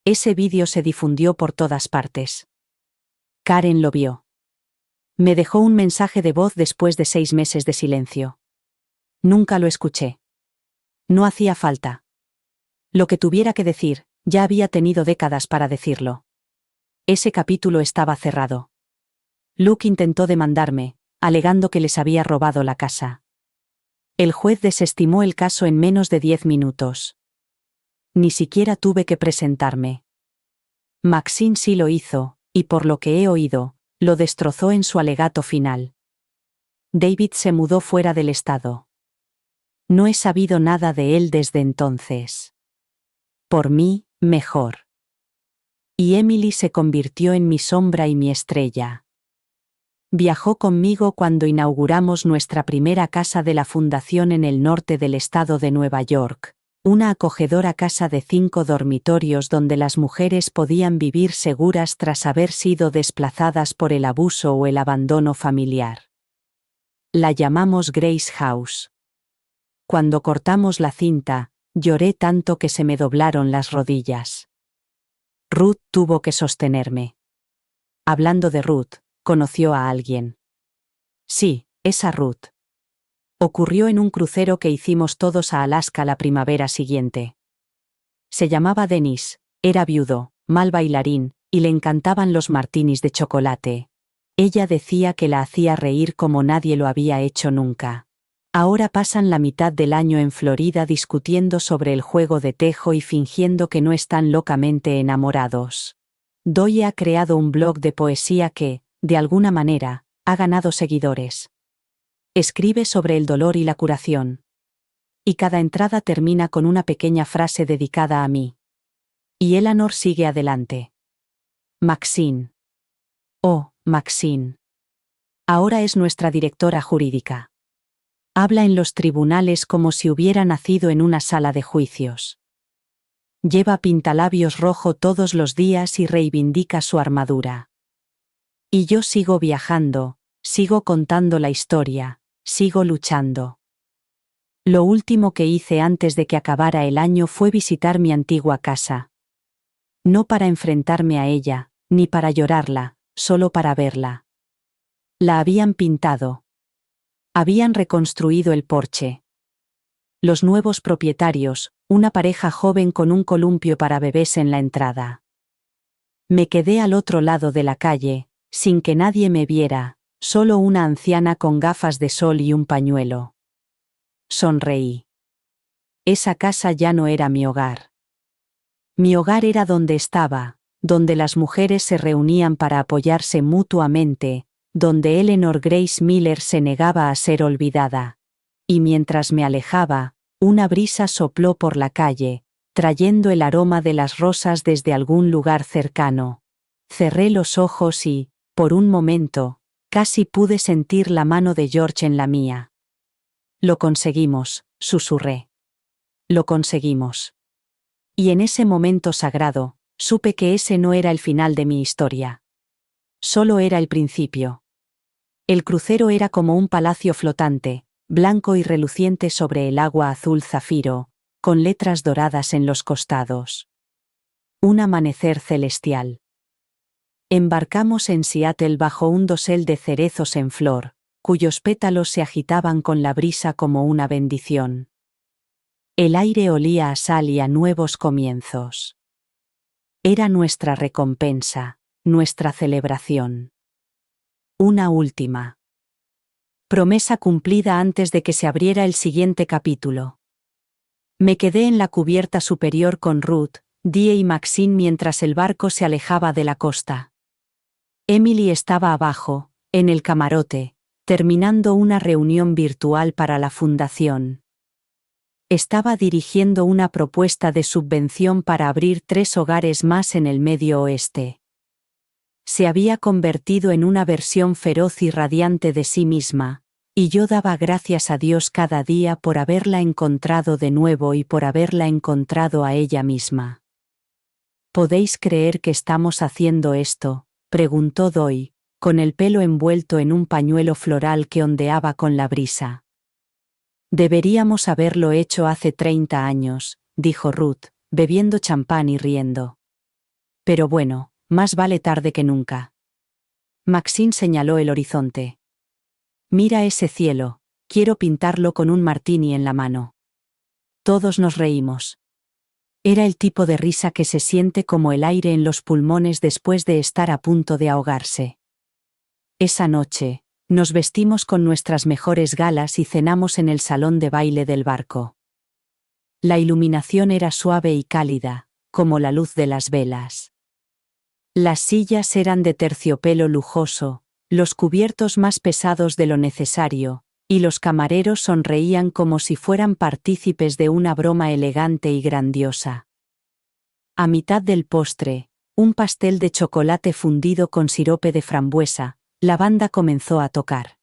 Ese vídeo se difundió por todas partes. Karen lo vio. Me dejó un mensaje de voz después de 6 meses de silencio. Nunca lo escuché. No hacía falta. Lo que tuviera que decir, ya había tenido décadas para decirlo. Ese capítulo estaba cerrado. Luke intentó demandarme, alegando que les había robado la casa. El juez desestimó el caso en menos de 10 minutos. Ni siquiera tuve que presentarme. Maxine sí lo hizo, y por lo que he oído, lo destrozó en su alegato final. David se mudó fuera del estado. No he sabido nada de él desde entonces. Por mí, mejor. Y Emily se convirtió en mi sombra y mi estrella. Viajó conmigo cuando inauguramos nuestra primera casa de la fundación en el norte del estado de Nueva York, Una acogedora casa de 5 dormitorios donde las mujeres podían vivir seguras tras haber sido desplazadas por el abuso o el abandono familiar. La llamamos Grace House. Cuando cortamos la cinta, lloré tanto que se me doblaron las rodillas. Ruth tuvo que sostenerme. Hablando de Ruth, ¿conoció a alguien? Sí, esa Ruth. Ocurrió en un crucero que hicimos todos a Alaska la primavera siguiente. Se llamaba Dennis, era viudo, mal bailarín, y le encantaban los martinis de chocolate. Ella decía que la hacía reír como nadie lo había hecho nunca. Ahora pasan la mitad del año en Florida discutiendo sobre el juego de tejo y fingiendo que no están locamente enamorados. Doye ha creado un blog de poesía que, de alguna manera, ha ganado seguidores. Escribe sobre el dolor y la curación. Y cada entrada termina con una pequeña frase dedicada a mí. Y Eleanor sigue adelante. Maxine. Oh, Maxine. Ahora es nuestra directora jurídica. Habla en los tribunales como si hubiera nacido en una sala de juicios. Lleva pintalabios rojo todos los días y reivindica su armadura. Y yo sigo viajando, sigo contando la historia. Sigo luchando. Lo último que hice antes de que acabara el año fue visitar mi antigua casa. No para enfrentarme a ella, ni para llorarla, solo para verla. La habían pintado. Habían reconstruido el porche. Los nuevos propietarios, una pareja joven con un columpio para bebés en la entrada. Me quedé al otro lado de la calle, sin que nadie me viera. Solo una anciana con gafas de sol y un pañuelo. Sonreí. Esa casa ya no era mi hogar. Mi hogar era donde estaba, donde las mujeres se reunían para apoyarse mutuamente, donde Eleanor Grace Miller se negaba a ser olvidada. Y mientras me alejaba, una brisa sopló por la calle, trayendo el aroma de las rosas desde algún lugar cercano. Cerré los ojos y, por un momento, casi pude sentir la mano de George en la mía. Lo conseguimos, susurré. Lo conseguimos. Y en ese momento sagrado, supe que ese no era el final de mi historia. Solo era el principio. El crucero era como un palacio flotante, blanco y reluciente sobre el agua azul zafiro, con letras doradas en los costados. Un amanecer celestial. Embarcamos en Seattle bajo un dosel de cerezos en flor, cuyos pétalos se agitaban con la brisa como una bendición. El aire olía a sal y a nuevos comienzos. Era nuestra recompensa, nuestra celebración. Una última promesa cumplida antes de que se abriera el siguiente capítulo. Me quedé en la cubierta superior con Ruth, Die y Maxine mientras el barco se alejaba de la costa. Emily estaba abajo, en el camarote, terminando una reunión virtual para la fundación. Estaba dirigiendo una propuesta de subvención para abrir 3 hogares más en el Medio Oeste. Se había convertido en una versión feroz y radiante de sí misma, y yo daba gracias a Dios cada día por haberla encontrado de nuevo y por haberla encontrado a ella misma. ¿Podéis creer que estamos haciendo esto?, preguntó Doy, con el pelo envuelto en un pañuelo floral que ondeaba con la brisa. Deberíamos haberlo hecho hace 30 años, dijo Ruth, bebiendo champán y riendo. Pero bueno, más vale tarde que nunca. Maxine señaló el horizonte. Mira ese cielo, quiero pintarlo con un martini en la mano. Todos nos reímos. Era el tipo de risa que se siente como el aire en los pulmones después de estar a punto de ahogarse. Esa noche, nos vestimos con nuestras mejores galas y cenamos en el salón de baile del barco. La iluminación era suave y cálida, como la luz de las velas. Las sillas eran de terciopelo lujoso, los cubiertos más pesados de lo necesario, y los camareros sonreían como si fueran partícipes de una broma elegante y grandiosa. A mitad del postre, un pastel de chocolate fundido con sirope de frambuesa, la banda comenzó a tocar.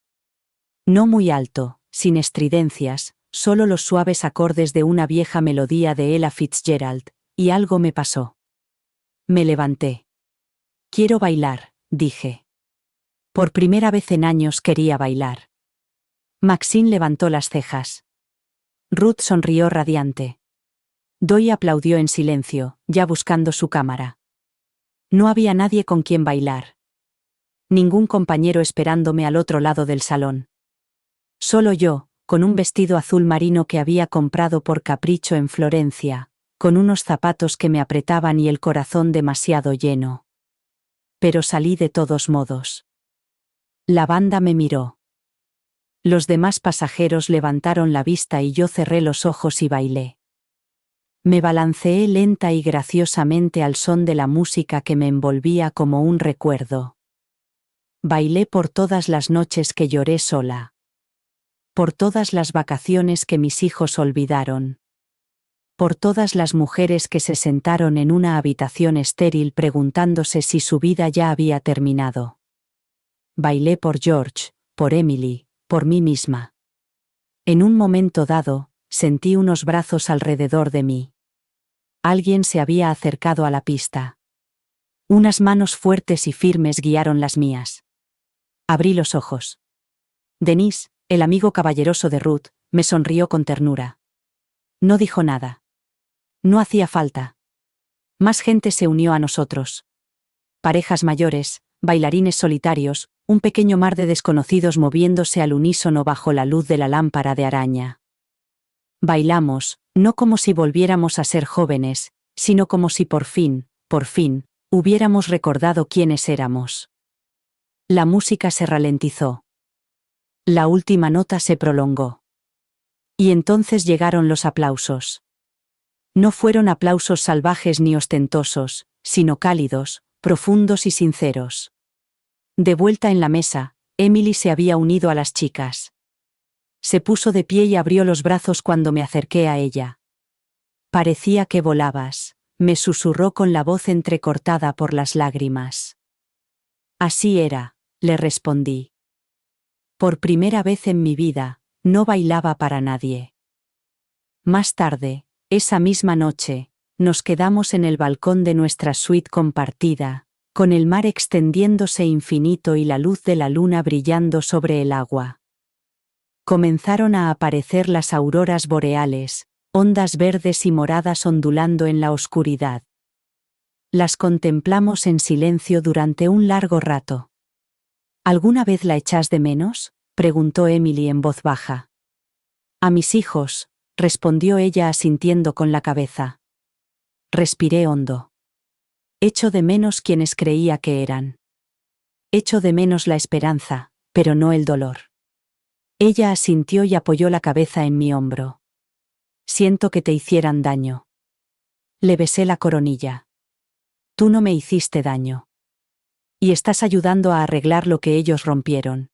No muy alto, sin estridencias, solo los suaves acordes de una vieja melodía de Ella Fitzgerald, y algo me pasó. Me levanté. Quiero bailar, dije. Por primera vez en años quería bailar. Maxine levantó las cejas. Ruth sonrió radiante. Doy aplaudió en silencio, ya buscando su cámara. No había nadie con quien bailar. Ningún compañero esperándome al otro lado del salón. Solo yo, con un vestido azul marino que había comprado por capricho en Florencia, con unos zapatos que me apretaban y el corazón demasiado lleno. Pero salí de todos modos. La banda me miró. Los demás pasajeros levantaron la vista y yo cerré los ojos y bailé. Me balanceé lenta y graciosamente al son de la música que me envolvía como un recuerdo. Bailé por todas las noches que lloré sola. Por todas las vacaciones que mis hijos olvidaron. Por todas las mujeres que se sentaron en una habitación estéril preguntándose si su vida ya había terminado. Bailé por George, por Emily, por mí misma. En un momento dado, sentí unos brazos alrededor de mí. Alguien se había acercado a la pista. Unas manos fuertes y firmes guiaron las mías. Abrí los ojos. Denis, el amigo caballeroso de Ruth, me sonrió con ternura. No dijo nada. No hacía falta. Más gente se unió a nosotros. Parejas mayores, bailarines solitarios, un pequeño mar de desconocidos moviéndose al unísono bajo la luz de la lámpara de araña. Bailamos, no como si volviéramos a ser jóvenes, sino como si por fin, hubiéramos recordado quiénes éramos. La música se ralentizó. La última nota se prolongó. Y entonces llegaron los aplausos. No fueron aplausos salvajes ni ostentosos, sino cálidos, profundos y sinceros. De vuelta en la mesa, Emily se había unido a las chicas. Se puso de pie y abrió los brazos cuando me acerqué a ella. Parecía que volabas, me susurró con la voz entrecortada por las lágrimas. Así era, le respondí. Por primera vez en mi vida, no bailaba para nadie. Más tarde, esa misma noche, nos quedamos en el balcón de nuestra suite compartida, con el mar extendiéndose infinito y la luz de la luna brillando sobre el agua. Comenzaron a aparecer las auroras boreales, ondas verdes y moradas ondulando en la oscuridad. Las contemplamos en silencio durante un largo rato. ¿Alguna vez la echás de menos?, preguntó Emily en voz baja. A mis hijos, respondió ella asintiendo con la cabeza. Respiré hondo. Echo de menos quienes creía que eran. Echo de menos la esperanza, pero no el dolor. Ella asintió y apoyó la cabeza en mi hombro. Siento que te hicieran daño. Le besé la coronilla. Tú no me hiciste daño. Y estás ayudando a arreglar lo que ellos rompieron.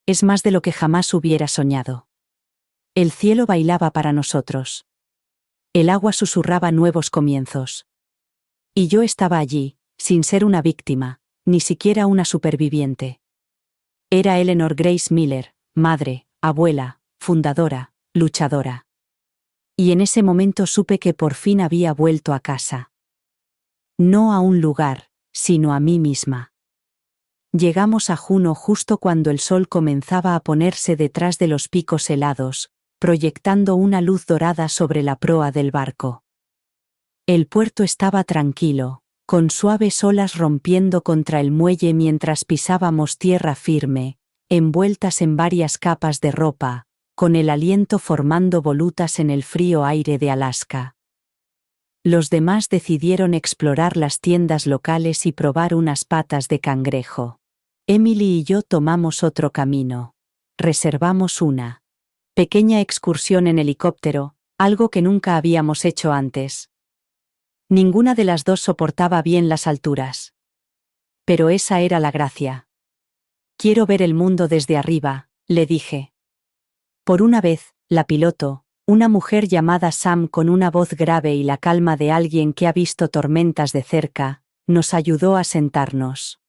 Es más de lo que jamás hubiera soñado. El cielo bailaba para nosotros. El agua susurraba nuevos comienzos. Y yo estaba allí, sin ser una víctima, ni siquiera una superviviente. Era Eleanor Grace Miller, madre, abuela, fundadora, luchadora. Y en ese momento supe que por fin había vuelto a casa. No a un lugar, sino a mí misma. Llegamos a Juneau justo cuando el sol comenzaba a ponerse detrás de los picos helados, proyectando una luz dorada sobre la proa del barco. El puerto estaba tranquilo, con suaves olas rompiendo contra el muelle mientras pisábamos tierra firme, envueltas en varias capas de ropa, con el aliento formando volutas en el frío aire de Alaska. Los demás decidieron explorar las tiendas locales y probar unas patas de cangrejo. Emily y yo tomamos otro camino. Reservamos una pequeña excursión en helicóptero, algo que nunca habíamos hecho antes. Ninguna de las dos soportaba bien las alturas. Pero esa era la gracia. Quiero ver el mundo desde arriba, le dije. Por una vez, la piloto, una mujer llamada Sam con una voz grave y la calma de alguien que ha visto tormentas de cerca, nos ayudó a sentarnos.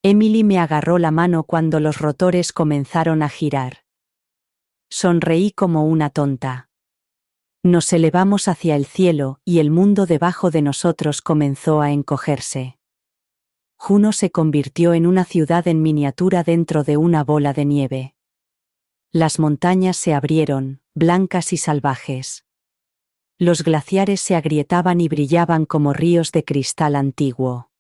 Emily me agarró la mano cuando los rotores comenzaron a girar. Sonreí como una tonta. Nos elevamos hacia el cielo y el mundo debajo de nosotros comenzó a encogerse. Juno se convirtió en una ciudad en miniatura dentro de una bola de nieve. Las montañas se abrieron, blancas y salvajes. Los glaciares se agrietaban y brillaban como ríos de cristal antiguo.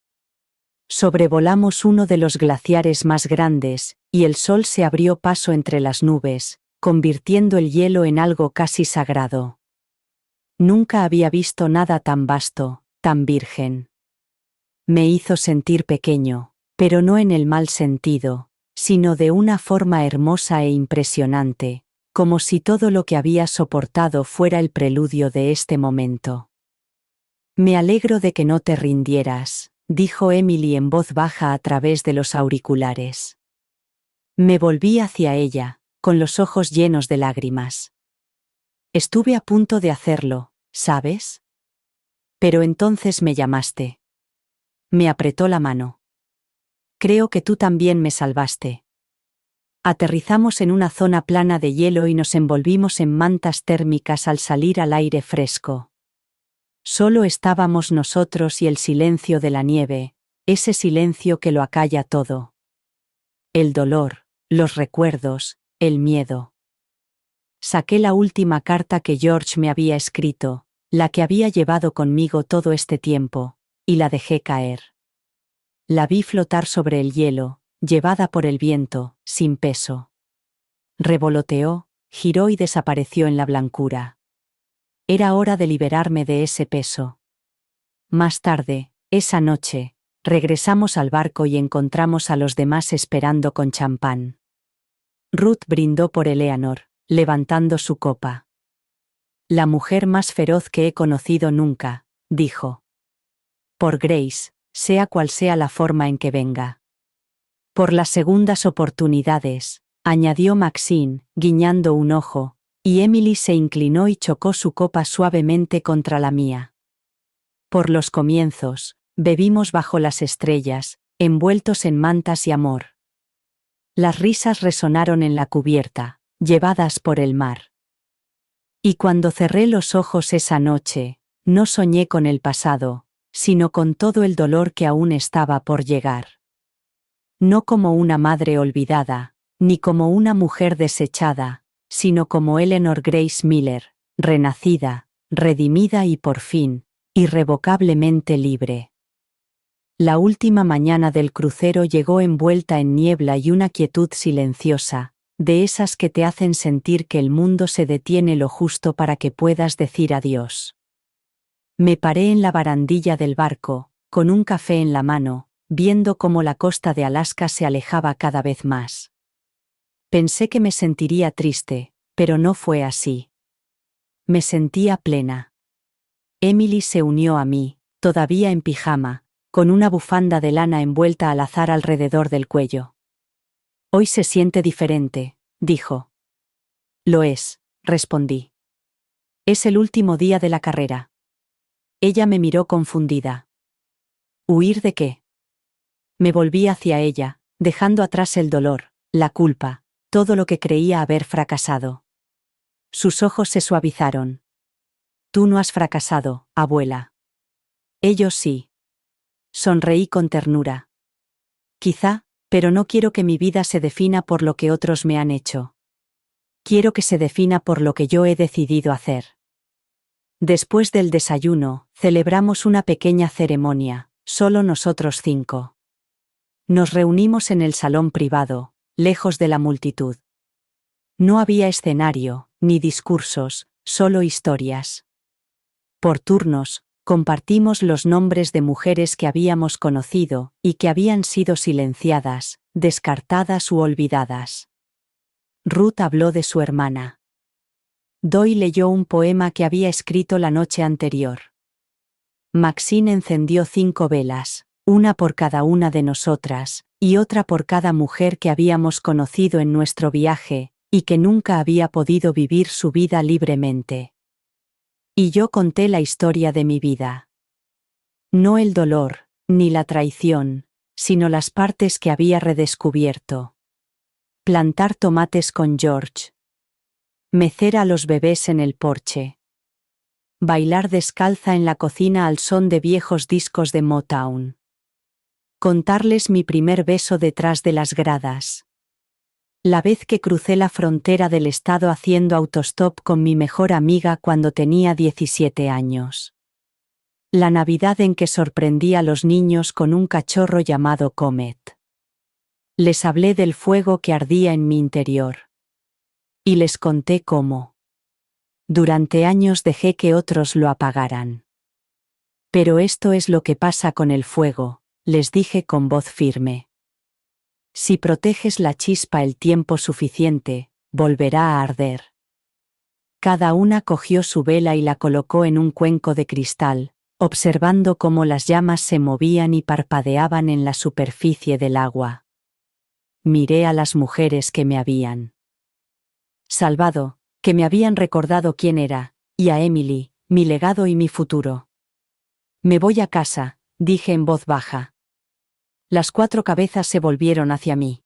Sobrevolamos uno de los glaciares más grandes, y el sol se abrió paso entre las nubes, convirtiendo el hielo en algo casi sagrado. Nunca había visto nada tan vasto, tan virgen. Me hizo sentir pequeño, pero no en el mal sentido, sino de una forma hermosa e impresionante, como si todo lo que había soportado fuera el preludio de este momento. Me alegro de que no te rindieras, dijo Emily en voz baja a través de los auriculares. Me volví hacia ella, con los ojos llenos de lágrimas. Estuve a punto de hacerlo, ¿sabes? Pero entonces me llamaste. Me apretó la mano. Creo que tú también me salvaste. Aterrizamos en una zona plana de hielo y nos envolvimos en mantas térmicas al salir al aire fresco. Solo estábamos nosotros y el silencio de la nieve, ese silencio que lo acalla todo. El dolor, los recuerdos, el miedo. Saqué la última carta que George me había escrito, la que había llevado conmigo todo este tiempo, y la dejé caer. La vi flotar sobre el hielo, llevada por el viento, sin peso. Revoloteó, giró y desapareció en la blancura. Era hora de liberarme de ese peso. Más tarde, esa noche, regresamos al barco y encontramos a los demás esperando con champán. Ruth brindó por Eleanor, levantando su copa. La mujer más feroz que he conocido nunca, dijo. Por Grace, sea cual sea la forma en que venga. Por las segundas oportunidades, añadió Maxine, guiñando un ojo, y Emily se inclinó y chocó su copa suavemente contra la mía. Por los comienzos, bebimos bajo las estrellas, envueltos en mantas y amor. Las risas resonaron en la cubierta, llevadas por el mar. Y cuando cerré los ojos esa noche, no soñé con el pasado, sino con todo el dolor que aún estaba por llegar. No como una madre olvidada, ni como una mujer desechada, sino como Eleanor Grace Miller, renacida, redimida y por fin, irrevocablemente libre. La última mañana del crucero llegó envuelta en niebla y una quietud silenciosa, de esas que te hacen sentir que el mundo se detiene lo justo para que puedas decir adiós. Me paré en la barandilla del barco, con un café en la mano, viendo cómo la costa de Alaska se alejaba cada vez más. Pensé que me sentiría triste, pero no fue así. Me sentía plena. Emily se unió a mí, todavía en pijama, con una bufanda de lana envuelta al azar alrededor del cuello. Hoy se siente diferente, dijo. Lo es, respondí. Es el último día de la carrera. Ella me miró confundida. ¿Huir de qué? Me volví hacia ella, dejando atrás el dolor, la culpa, todo lo que creía haber fracasado. Sus ojos se suavizaron. Tú no has fracasado, abuela. Ellos sí. Sonreí con ternura. Quizá, pero no quiero que mi vida se defina por lo que otros me han hecho. Quiero que se defina por lo que yo he decidido hacer. Después del desayuno, celebramos una pequeña ceremonia, solo nosotros 5. Nos reunimos en el salón privado, lejos de la multitud. No había escenario, ni discursos, solo historias. Por turnos, compartimos los nombres de mujeres que habíamos conocido y que habían sido silenciadas, descartadas u olvidadas. Ruth habló de su hermana. Doy leyó un poema que había escrito la noche anterior. Maxine encendió 5 velas, una por cada una de nosotras, y otra por cada mujer que habíamos conocido en nuestro viaje, y que nunca había podido vivir su vida libremente. Y yo conté la historia de mi vida. No el dolor, ni la traición, sino las partes que había redescubierto. Plantar tomates con George. Mecer a los bebés en el porche. Bailar descalza en la cocina al son de viejos discos de Motown. Contarles mi primer beso detrás de las gradas. La vez que crucé la frontera del estado haciendo autostop con mi mejor amiga cuando tenía 17 años. La Navidad en que sorprendí a los niños con un cachorro llamado Comet. Les hablé del fuego que ardía en mi interior. Y les conté cómo. Durante años dejé que otros lo apagaran. Pero esto es lo que pasa con el fuego, les dije con voz firme. Si proteges la chispa el tiempo suficiente, volverá a arder. Cada una cogió su vela y la colocó en un cuenco de cristal, observando cómo las llamas se movían y parpadeaban en la superficie del agua. Miré a las mujeres que me habían salvado, que me habían recordado quién era, y a Emily, mi legado y mi futuro. Me voy a casa, dije en voz baja. Las 4 cabezas se volvieron hacia mí.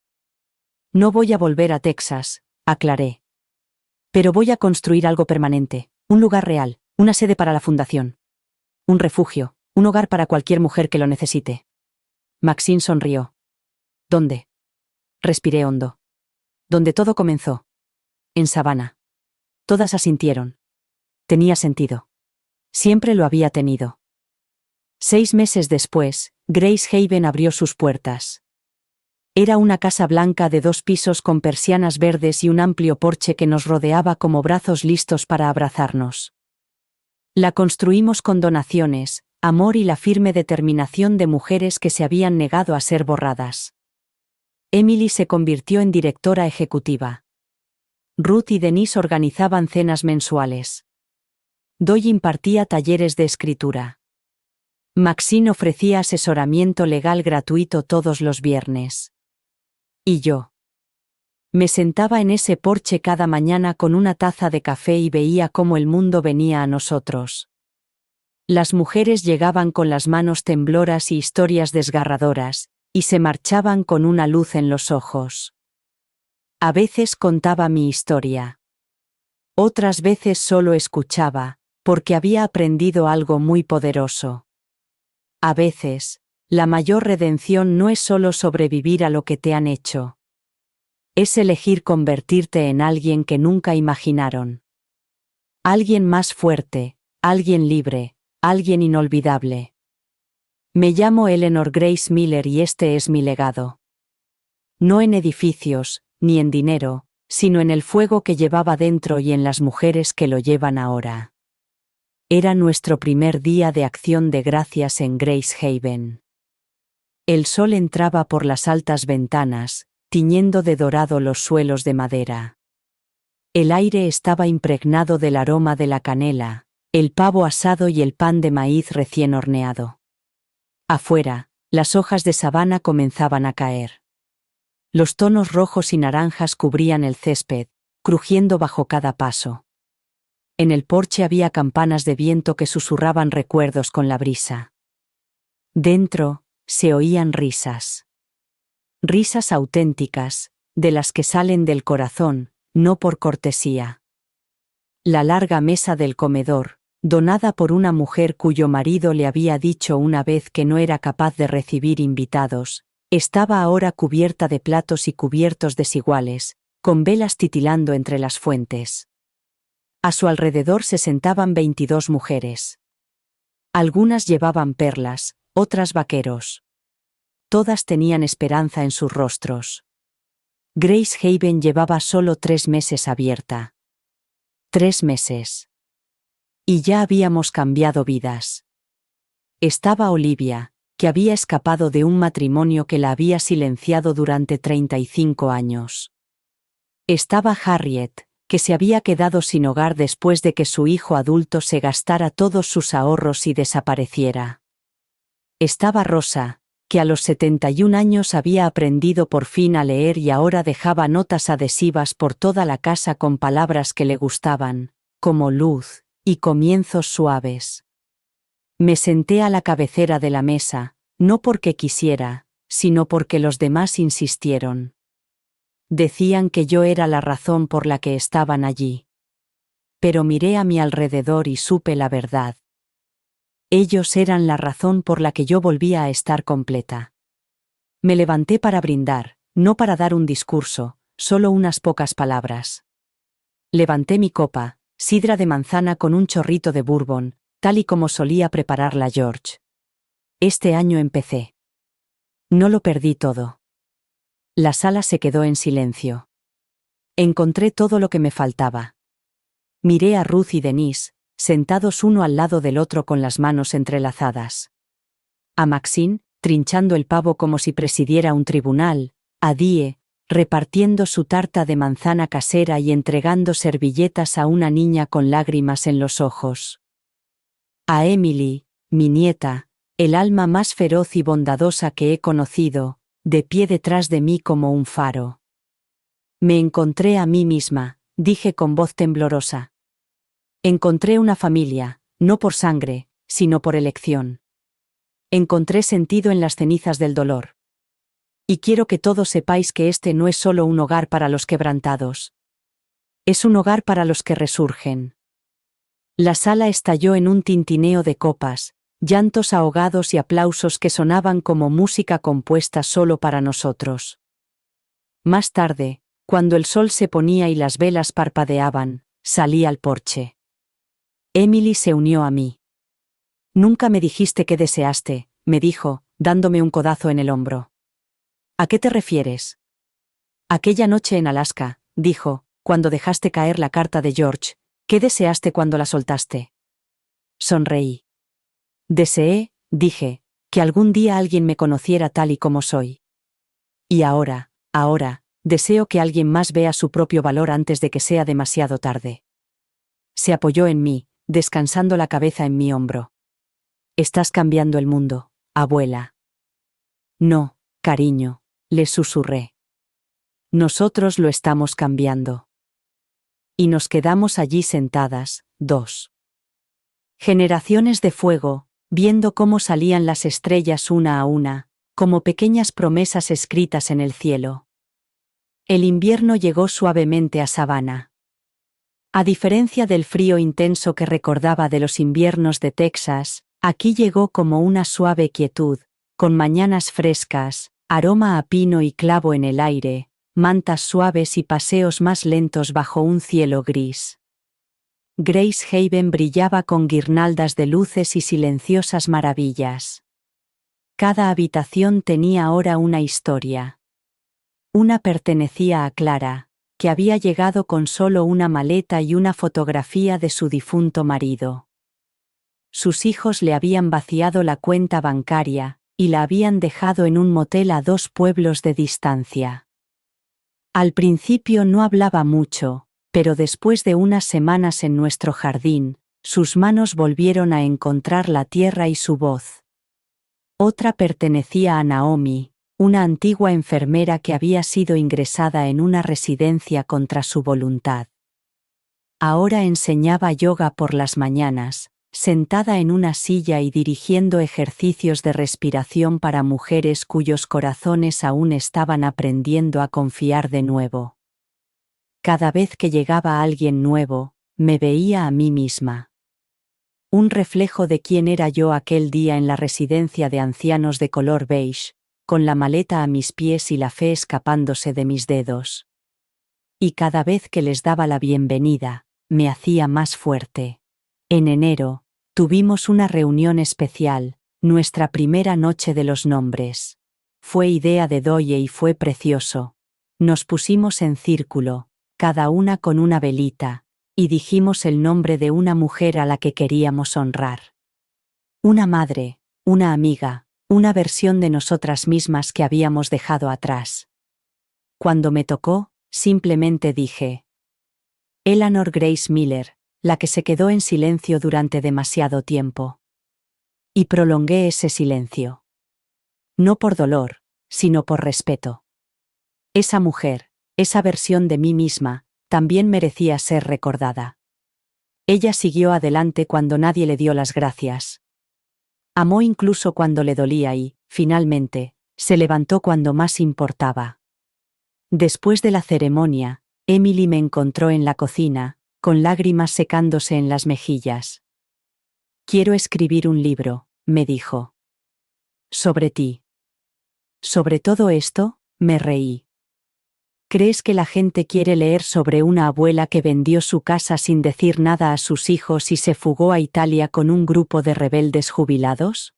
No voy a volver a Texas, aclaré. Pero voy a construir algo permanente, un lugar real, una sede para la fundación. Un refugio, un hogar para cualquier mujer que lo necesite. Maxine sonrió. ¿Dónde? Respiré hondo. Donde todo comenzó. En Savannah. Todas asintieron. Tenía sentido. Siempre lo había tenido. 6 meses después, Grace Haven abrió sus puertas. Era una casa blanca de 2 pisos con persianas verdes y un amplio porche que nos rodeaba como brazos listos para abrazarnos. La construimos con donaciones, amor y la firme determinación de mujeres que se habían negado a ser borradas. Emily se convirtió en directora ejecutiva. Ruth y Denise organizaban cenas mensuales. Doy impartía talleres de escritura. Maxine ofrecía asesoramiento legal gratuito todos los viernes. Y yo. Me sentaba en ese porche cada mañana con una taza de café y veía cómo el mundo venía a nosotros. Las mujeres llegaban con las manos tembloras y historias desgarradoras, y se marchaban con una luz en los ojos. A veces contaba mi historia. Otras veces solo escuchaba, porque había aprendido algo muy poderoso. A veces, la mayor redención no es solo sobrevivir a lo que te han hecho. Es elegir convertirte en alguien que nunca imaginaron. Alguien más fuerte, alguien libre, alguien inolvidable. Me llamo Eleanor Grace Miller y este es mi legado. No en edificios, ni en dinero, sino en el fuego que llevaba dentro y en las mujeres que lo llevan ahora. Era nuestro primer día de acción de gracias en Grace Haven. El sol entraba por las altas ventanas, tiñendo de dorado los suelos de madera. El aire estaba impregnado del aroma de la canela, el pavo asado y el pan de maíz recién horneado. Afuera, las hojas de sabana comenzaban a caer. Los tonos rojos y naranjas cubrían el césped, crujiendo bajo cada paso. En el porche había campanas de viento que susurraban recuerdos con la brisa. Dentro, se oían risas. Risas auténticas, de las que salen del corazón, no por cortesía. La larga mesa del comedor, donada por una mujer cuyo marido le había dicho una vez que no era capaz de recibir invitados, estaba ahora cubierta de platos y cubiertos desiguales, con velas titilando entre las fuentes. A su alrededor se sentaban 22 mujeres. Algunas llevaban perlas, otras vaqueros. Todas tenían esperanza en sus rostros. Grace Haven llevaba solo 3 meses abierta. 3 meses. Y ya habíamos cambiado vidas. Estaba Olivia, que había escapado de un matrimonio que la había silenciado durante 35 años. Estaba Harriet, que se había quedado sin hogar después de que su hijo adulto se gastara todos sus ahorros y desapareciera. Estaba Rosa, que a los 71 años había aprendido por fin a leer y ahora dejaba notas adhesivas por toda la casa con palabras que le gustaban, como luz y comienzos suaves. Me senté a la cabecera de la mesa, no porque quisiera, sino porque los demás insistieron. Decían que yo era la razón por la que estaban allí. pero miré a mi alrededor y supe la verdad. Ellos eran la razón por la que yo volvía a estar completa. Me levanté para brindar, no para dar un discurso, solo unas pocas palabras. Levanté mi copa, sidra de manzana con un chorrito de bourbon, tal y como solía prepararla George. Este año empecé. No lo perdí todo. La sala se quedó en silencio. Encontré todo lo que me faltaba. Miré a Ruth y Denise, sentados uno al lado del otro con las manos entrelazadas. A Maxine, trinchando el pavo como si presidiera un tribunal, a Die, repartiendo su tarta de manzana casera y entregando servilletas a una niña con lágrimas en los ojos. A Emily, mi nieta, el alma más feroz y bondadosa que he conocido, de pie detrás de mí como un faro. Me encontré a mí misma, dije con voz temblorosa. Encontré una familia, no por sangre, sino por elección. Encontré sentido en las cenizas del dolor. Y quiero que todos sepáis que este no es solo un hogar para los quebrantados. Es un hogar para los que resurgen. La sala estalló en un tintineo de copas, llantos ahogados y aplausos que sonaban como música compuesta solo para nosotros. Más tarde, cuando el sol se ponía y las velas parpadeaban, salí al porche. Emily se unió a mí. Nunca me dijiste qué deseaste, me dijo, dándome un codazo en el hombro. ¿A qué te refieres? Aquella noche en Alaska, dijo, cuando dejaste caer la carta de George, ¿qué deseaste cuando la soltaste? Sonreí. Deseé, dije, que algún día alguien me conociera tal y como soy. Y ahora, deseo que alguien más vea su propio valor antes de que sea demasiado tarde. Se apoyó en mí, descansando la cabeza en mi hombro. Estás cambiando el mundo, abuela. No, cariño, le susurré. Nosotros lo estamos cambiando. Y nos quedamos allí sentadas, dos generaciones de fuego, viendo cómo salían las estrellas una a una, como pequeñas promesas escritas en el cielo. El invierno llegó suavemente a Savannah. A diferencia del frío intenso que recordaba de los inviernos de Texas, aquí llegó como una suave quietud, con mañanas frescas, aroma a pino y clavo en el aire, mantas suaves y paseos más lentos bajo un cielo gris. Grace Haven brillaba con guirnaldas de luces y silenciosas maravillas. Cada habitación tenía ahora una historia. Una pertenecía a Clara, que había llegado con solo una maleta y una fotografía de su difunto marido. Sus hijos le habían vaciado la cuenta bancaria, y la habían dejado en un motel a 2 pueblos de distancia. Al principio no hablaba mucho, pero después de unas semanas en nuestro jardín, sus manos volvieron a encontrar la tierra y su voz. Otra pertenecía a Naomi, una antigua enfermera que había sido ingresada en una residencia contra su voluntad. Ahora enseñaba yoga por las mañanas, sentada en una silla y dirigiendo ejercicios de respiración para mujeres cuyos corazones aún estaban aprendiendo a confiar de nuevo. Cada vez que llegaba alguien nuevo, me veía a mí misma. Un reflejo de quién era yo aquel día en la residencia de ancianos de color beige, con la maleta a mis pies y la fe escapándose de mis dedos. Y cada vez que les daba la bienvenida, me hacía más fuerte. En enero, tuvimos una reunión especial, nuestra primera noche de los nombres. Fue idea de Doye y fue precioso. Nos pusimos en círculo, cada una con una velita, y dijimos el nombre de una mujer a la que queríamos honrar. Una madre, una amiga, una versión de nosotras mismas que habíamos dejado atrás. Cuando me tocó, simplemente dije: Eleanor Grace Miller, la que se quedó en silencio durante demasiado tiempo. Y prolongué ese silencio. No por dolor, sino por respeto. Esa mujer, esa versión de mí misma, también merecía ser recordada. Ella siguió adelante cuando nadie le dio las gracias. Amó incluso cuando le dolía y, finalmente, se levantó cuando más importaba. Después de la ceremonia, Emily me encontró en la cocina, con lágrimas secándose en las mejillas. Quiero escribir un libro, me dijo. Sobre ti. Sobre todo esto, me reí. ¿Crees que la gente quiere leer sobre una abuela que vendió su casa sin decir nada a sus hijos y se fugó a Italia con un grupo de rebeldes jubilados?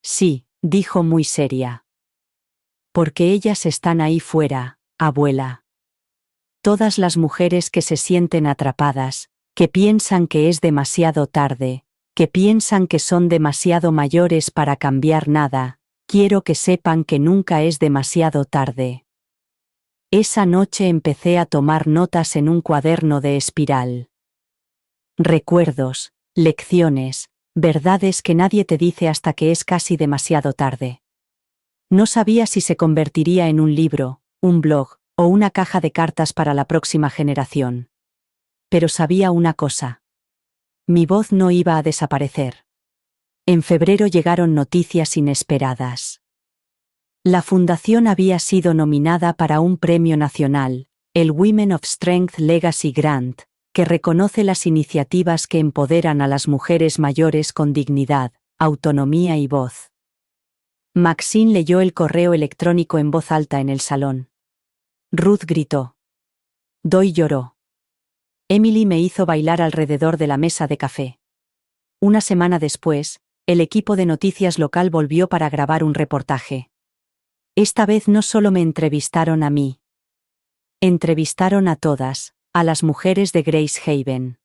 Sí, dijo muy seria. Porque ellas están ahí fuera, abuela. Todas las mujeres que se sienten atrapadas, que piensan que es demasiado tarde, que piensan que son demasiado mayores para cambiar nada, quiero que sepan que nunca es demasiado tarde. Esa noche empecé a tomar notas en un cuaderno de espiral. Recuerdos, lecciones, verdades que nadie te dice hasta que es casi demasiado tarde. No sabía si se convertiría en un libro, un blog, o una caja de cartas para la próxima generación. Pero sabía una cosa. Mi voz no iba a desaparecer. En febrero llegaron noticias inesperadas. La fundación había sido nominada para un premio nacional, el Women of Strength Legacy Grant, que reconoce las iniciativas que empoderan a las mujeres mayores con dignidad, autonomía y voz. Maxine leyó el correo electrónico en voz alta en el salón. Ruth gritó. Doy lloró. Emily me hizo bailar alrededor de la mesa de café. Una semana después, el equipo de noticias local volvió para grabar un reportaje. Esta vez no solo me entrevistaron a mí. Entrevistaron a todas, a las mujeres de Gracehaven.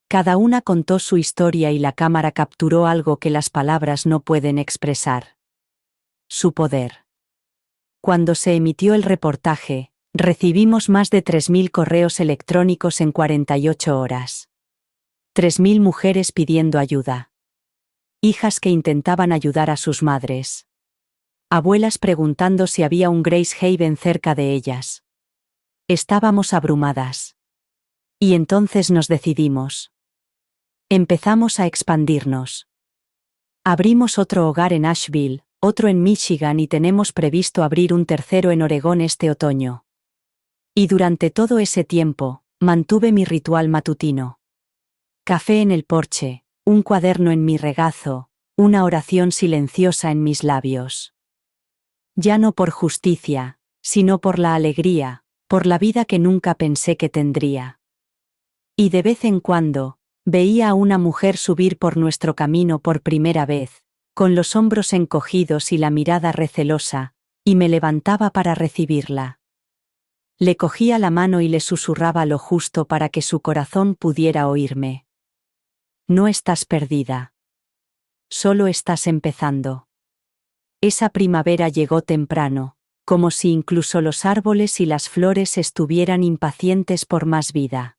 Cada una contó su historia y la cámara capturó algo que las palabras no pueden expresar. Su poder. Cuando se emitió el reportaje, recibimos más de 3.000 correos electrónicos en 48 horas. 3.000 mujeres pidiendo ayuda. Hijas que intentaban ayudar a sus madres. Abuelas preguntando si había un Gracehaven cerca de ellas. Estábamos abrumadas. Y entonces nos decidimos. Empezamos a expandirnos. Abrimos otro hogar en Asheville, otro en Michigan y tenemos previsto abrir un tercero en Oregón este otoño. Y durante todo ese tiempo, mantuve mi ritual matutino. Café en el porche, un cuaderno en mi regazo, una oración silenciosa en mis labios. Ya no por justicia, sino por la alegría, por la vida que nunca pensé que tendría. Y de vez en cuando, veía a una mujer subir por nuestro camino por primera vez, con los hombros encogidos y la mirada recelosa, y me levantaba para recibirla. Le cogía la mano y le susurraba lo justo para que su corazón pudiera oírme. No estás perdida. Solo estás empezando. Esa primavera llegó temprano, como si incluso los árboles y las flores estuvieran impacientes por más vida.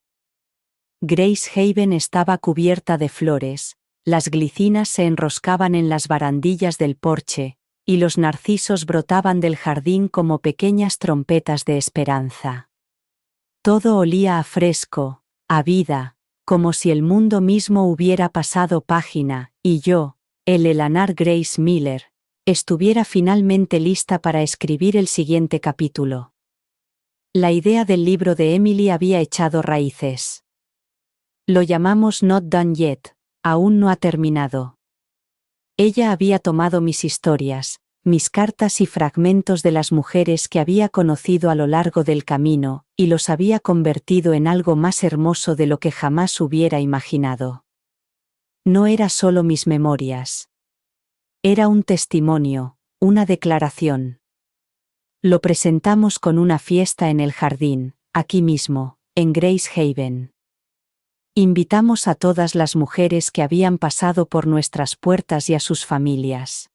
Gracehaven estaba cubierta de flores, las glicinas se enroscaban en las barandillas del porche, y los narcisos brotaban del jardín como pequeñas trompetas de esperanza. Todo olía a fresco, a vida, como si el mundo mismo hubiera pasado página, y yo, el Eleanor Grace Miller, estuviera finalmente lista para escribir el siguiente capítulo. La idea del libro de Emily había echado raíces. Lo llamamos Not Done Yet, aún no ha terminado. Ella había tomado mis historias, mis cartas y fragmentos de las mujeres que había conocido a lo largo del camino, y los había convertido en algo más hermoso de lo que jamás hubiera imaginado. No era solo mis memorias. Era un testimonio, una declaración. Lo presentamos con una fiesta en el jardín, aquí mismo, en Gracehaven. Invitamos a todas las mujeres que habían pasado por nuestras puertas y a sus familias.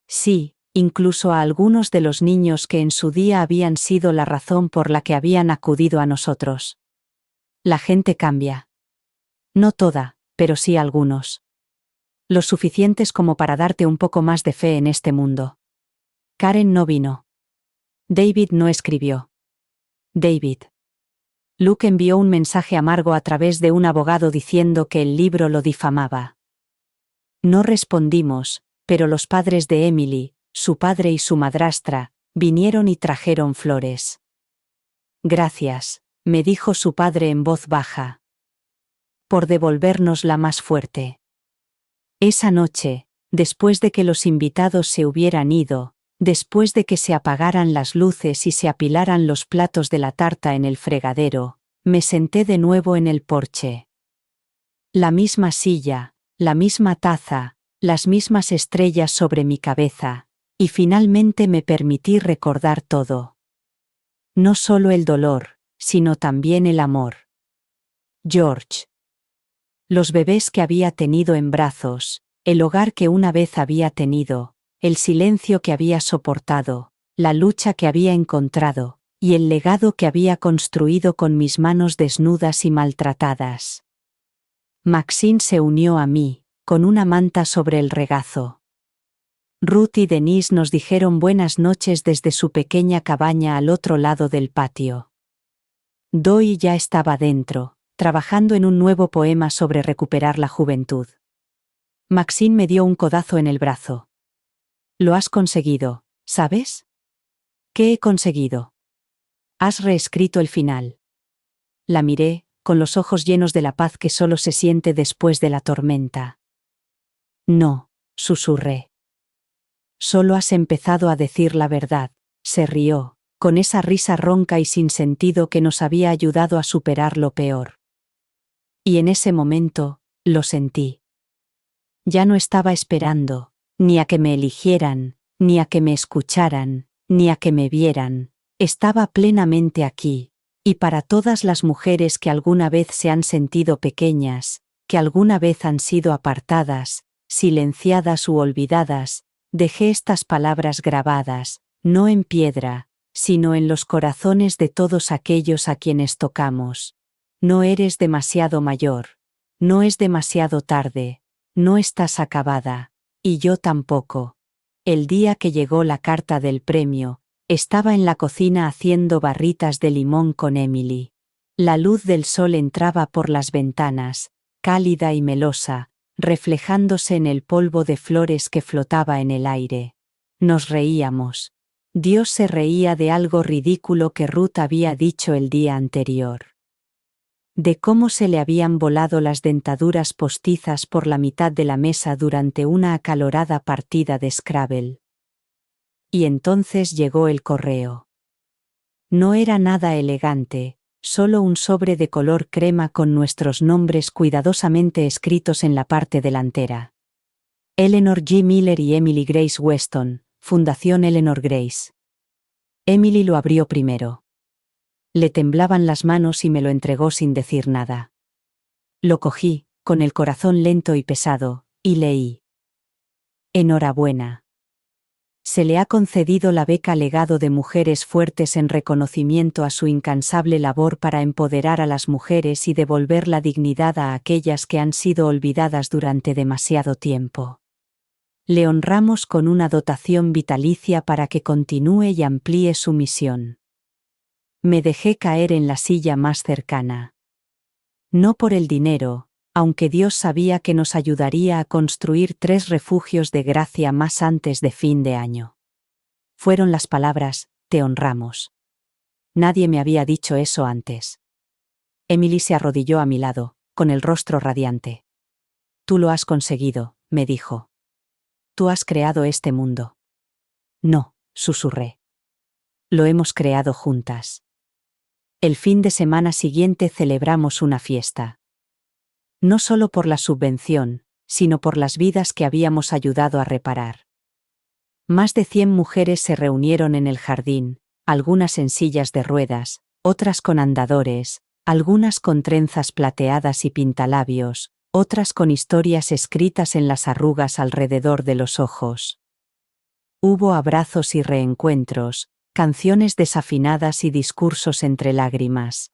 Sí, incluso a algunos de los niños que en su día habían sido la razón por la que habían acudido a nosotros. La gente cambia. No toda, pero sí algunos. Lo suficientes como para darte un poco más de fe en este mundo. Karen no vino. David no escribió. David. Luke envió un mensaje amargo a través de un abogado diciendo que el libro lo difamaba. No respondimos, pero los padres de Emily, su padre y su madrastra, vinieron y trajeron flores. Gracias, me dijo su padre en voz baja. Por devolvernos la más fuerte. Esa noche, después de que los invitados se hubieran ido, después de que se apagaran las luces y se apilaran los platos de la tarta en el fregadero, me senté de nuevo en el porche. La misma silla, la misma taza, las mismas estrellas sobre mi cabeza, y finalmente me permití recordar todo. No solo el dolor, sino también el amor. George. Los bebés que había tenido en brazos, el hogar que una vez había tenido, el silencio que había soportado, la lucha que había encontrado, y el legado que había construido con mis manos desnudas y maltratadas. Maxine se unió a mí, con una manta sobre el regazo. Ruth y Denise nos dijeron buenas noches desde su pequeña cabaña al otro lado del patio. Doy ya estaba dentro, trabajando en un nuevo poema sobre recuperar la juventud. Maxine me dio un codazo en el brazo. Lo has conseguido, ¿sabes? ¿Qué he conseguido? Has reescrito el final. La miré, con los ojos llenos de la paz que solo se siente después de la tormenta. No, susurré. Solo has empezado a decir la verdad, se rió, con esa risa ronca y sin sentido que nos había ayudado a superar lo peor. Y en ese momento, lo sentí. Ya no estaba esperando, ni a que me eligieran, ni a que me escucharan, ni a que me vieran, estaba plenamente aquí, y para todas las mujeres que alguna vez se han sentido pequeñas, que alguna vez han sido apartadas, silenciadas u olvidadas, dejé estas palabras grabadas, no en piedra, sino en los corazones de todos aquellos a quienes tocamos. No eres demasiado mayor, no es demasiado tarde, no estás acabada, y yo tampoco. El día que llegó la carta del premio, estaba en la cocina haciendo barritas de limón con Emily. La luz del sol entraba por las ventanas, cálida y melosa, reflejándose en el polvo de flores que flotaba en el aire. Nos reíamos. Dios se reía de algo ridículo que Ruth había dicho el día anterior. De cómo se le habían volado las dentaduras postizas por la mitad de la mesa durante una acalorada partida de Scrabble. Y entonces llegó el correo. No era nada elegante, solo un sobre de color crema con nuestros nombres cuidadosamente escritos en la parte delantera. Eleanor G. Miller y Emily Grace Weston, Fundación Eleanor Grace. Emily lo abrió primero. Le temblaban las manos y me lo entregó sin decir nada. Lo cogí, con el corazón lento y pesado, y leí. Enhorabuena. Se le ha concedido la beca Legado de Mujeres Fuertes en reconocimiento a su incansable labor para empoderar a las mujeres y devolver la dignidad a aquellas que han sido olvidadas durante demasiado tiempo. Le honramos con una dotación vitalicia para que continúe y amplíe su misión. Me dejé caer en la silla más cercana. No por el dinero, aunque Dios sabía que nos ayudaría a construir 3 refugios de gracia más antes de fin de año. Fueron las palabras, te honramos. Nadie me había dicho eso antes. Emily se arrodilló a mi lado, con el rostro radiante. Tú lo has conseguido, me dijo. Tú has creado este mundo. No, susurré. Lo hemos creado juntas. El fin de semana siguiente celebramos una fiesta. No solo por la subvención, sino por las vidas que habíamos ayudado a reparar. Más de 100 mujeres se reunieron en el jardín, algunas en sillas de ruedas, otras con andadores, algunas con trenzas plateadas y pintalabios, otras con historias escritas en las arrugas alrededor de los ojos. Hubo abrazos y reencuentros, canciones desafinadas y discursos entre lágrimas.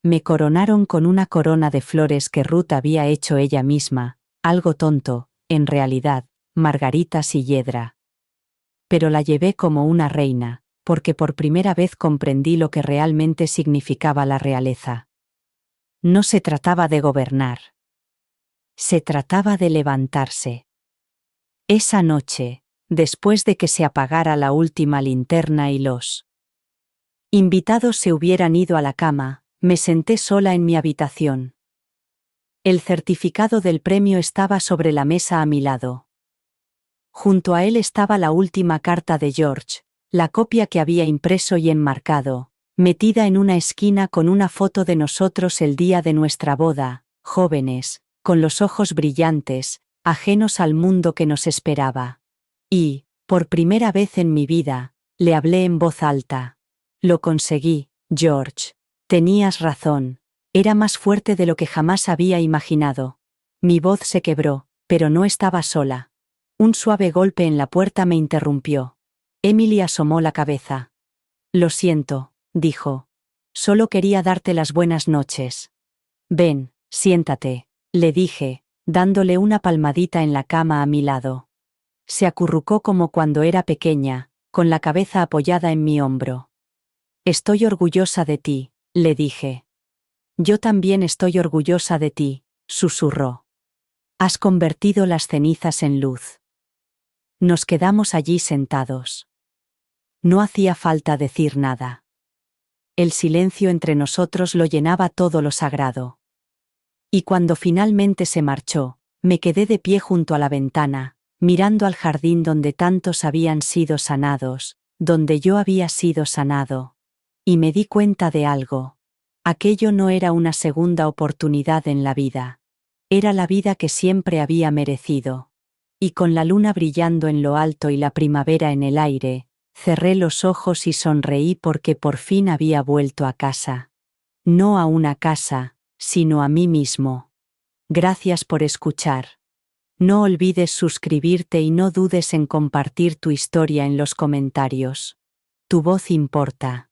Me coronaron con una corona de flores que Ruth había hecho ella misma, algo tonto, en realidad, margaritas y hiedra. Pero la llevé como una reina, porque por primera vez comprendí lo que realmente significaba la realeza. No se trataba de gobernar. Se trataba de levantarse. Esa noche, después de que se apagara la última linterna y los Invitados se hubieran ido a la cama, me senté sola en mi habitación. El certificado del premio estaba sobre la mesa a mi lado. Junto a él estaba la última carta de George, la copia que había impreso y enmarcado, metida en una esquina con una foto de nosotros el día de nuestra boda, jóvenes, con los ojos brillantes, ajenos al mundo que nos esperaba. Y, por primera vez en mi vida, le hablé en voz alta. Lo conseguí, George. Tenías razón. Era más fuerte de lo que jamás había imaginado. Mi voz se quebró, pero no estaba sola. Un suave golpe en la puerta me interrumpió. Emily asomó la cabeza. Lo siento, dijo. Solo quería darte las buenas noches. Ven, siéntate, le dije, dándole una palmadita en la cama a mi lado. Se acurrucó como cuando era pequeña, con la cabeza apoyada en mi hombro. Estoy orgullosa de ti, le dije. Yo también estoy orgullosa de ti, susurró. Has convertido las cenizas en luz. Nos quedamos allí sentados. No hacía falta decir nada. El silencio entre nosotros lo llenaba todo lo sagrado. Y cuando finalmente se marchó, me quedé de pie junto a la ventana, mirando al jardín donde tantos habían sido sanados, donde yo había sido sanado. Y me di cuenta de algo. Aquello no era una segunda oportunidad en la vida. Era la vida que siempre había merecido. Y con la luna brillando en lo alto y la primavera en el aire, cerré los ojos y sonreí porque por fin había vuelto a casa. No a una casa, sino a mí mismo. Gracias por escuchar. No olvides suscribirte y no dudes en compartir tu historia en los comentarios. Tu voz importa.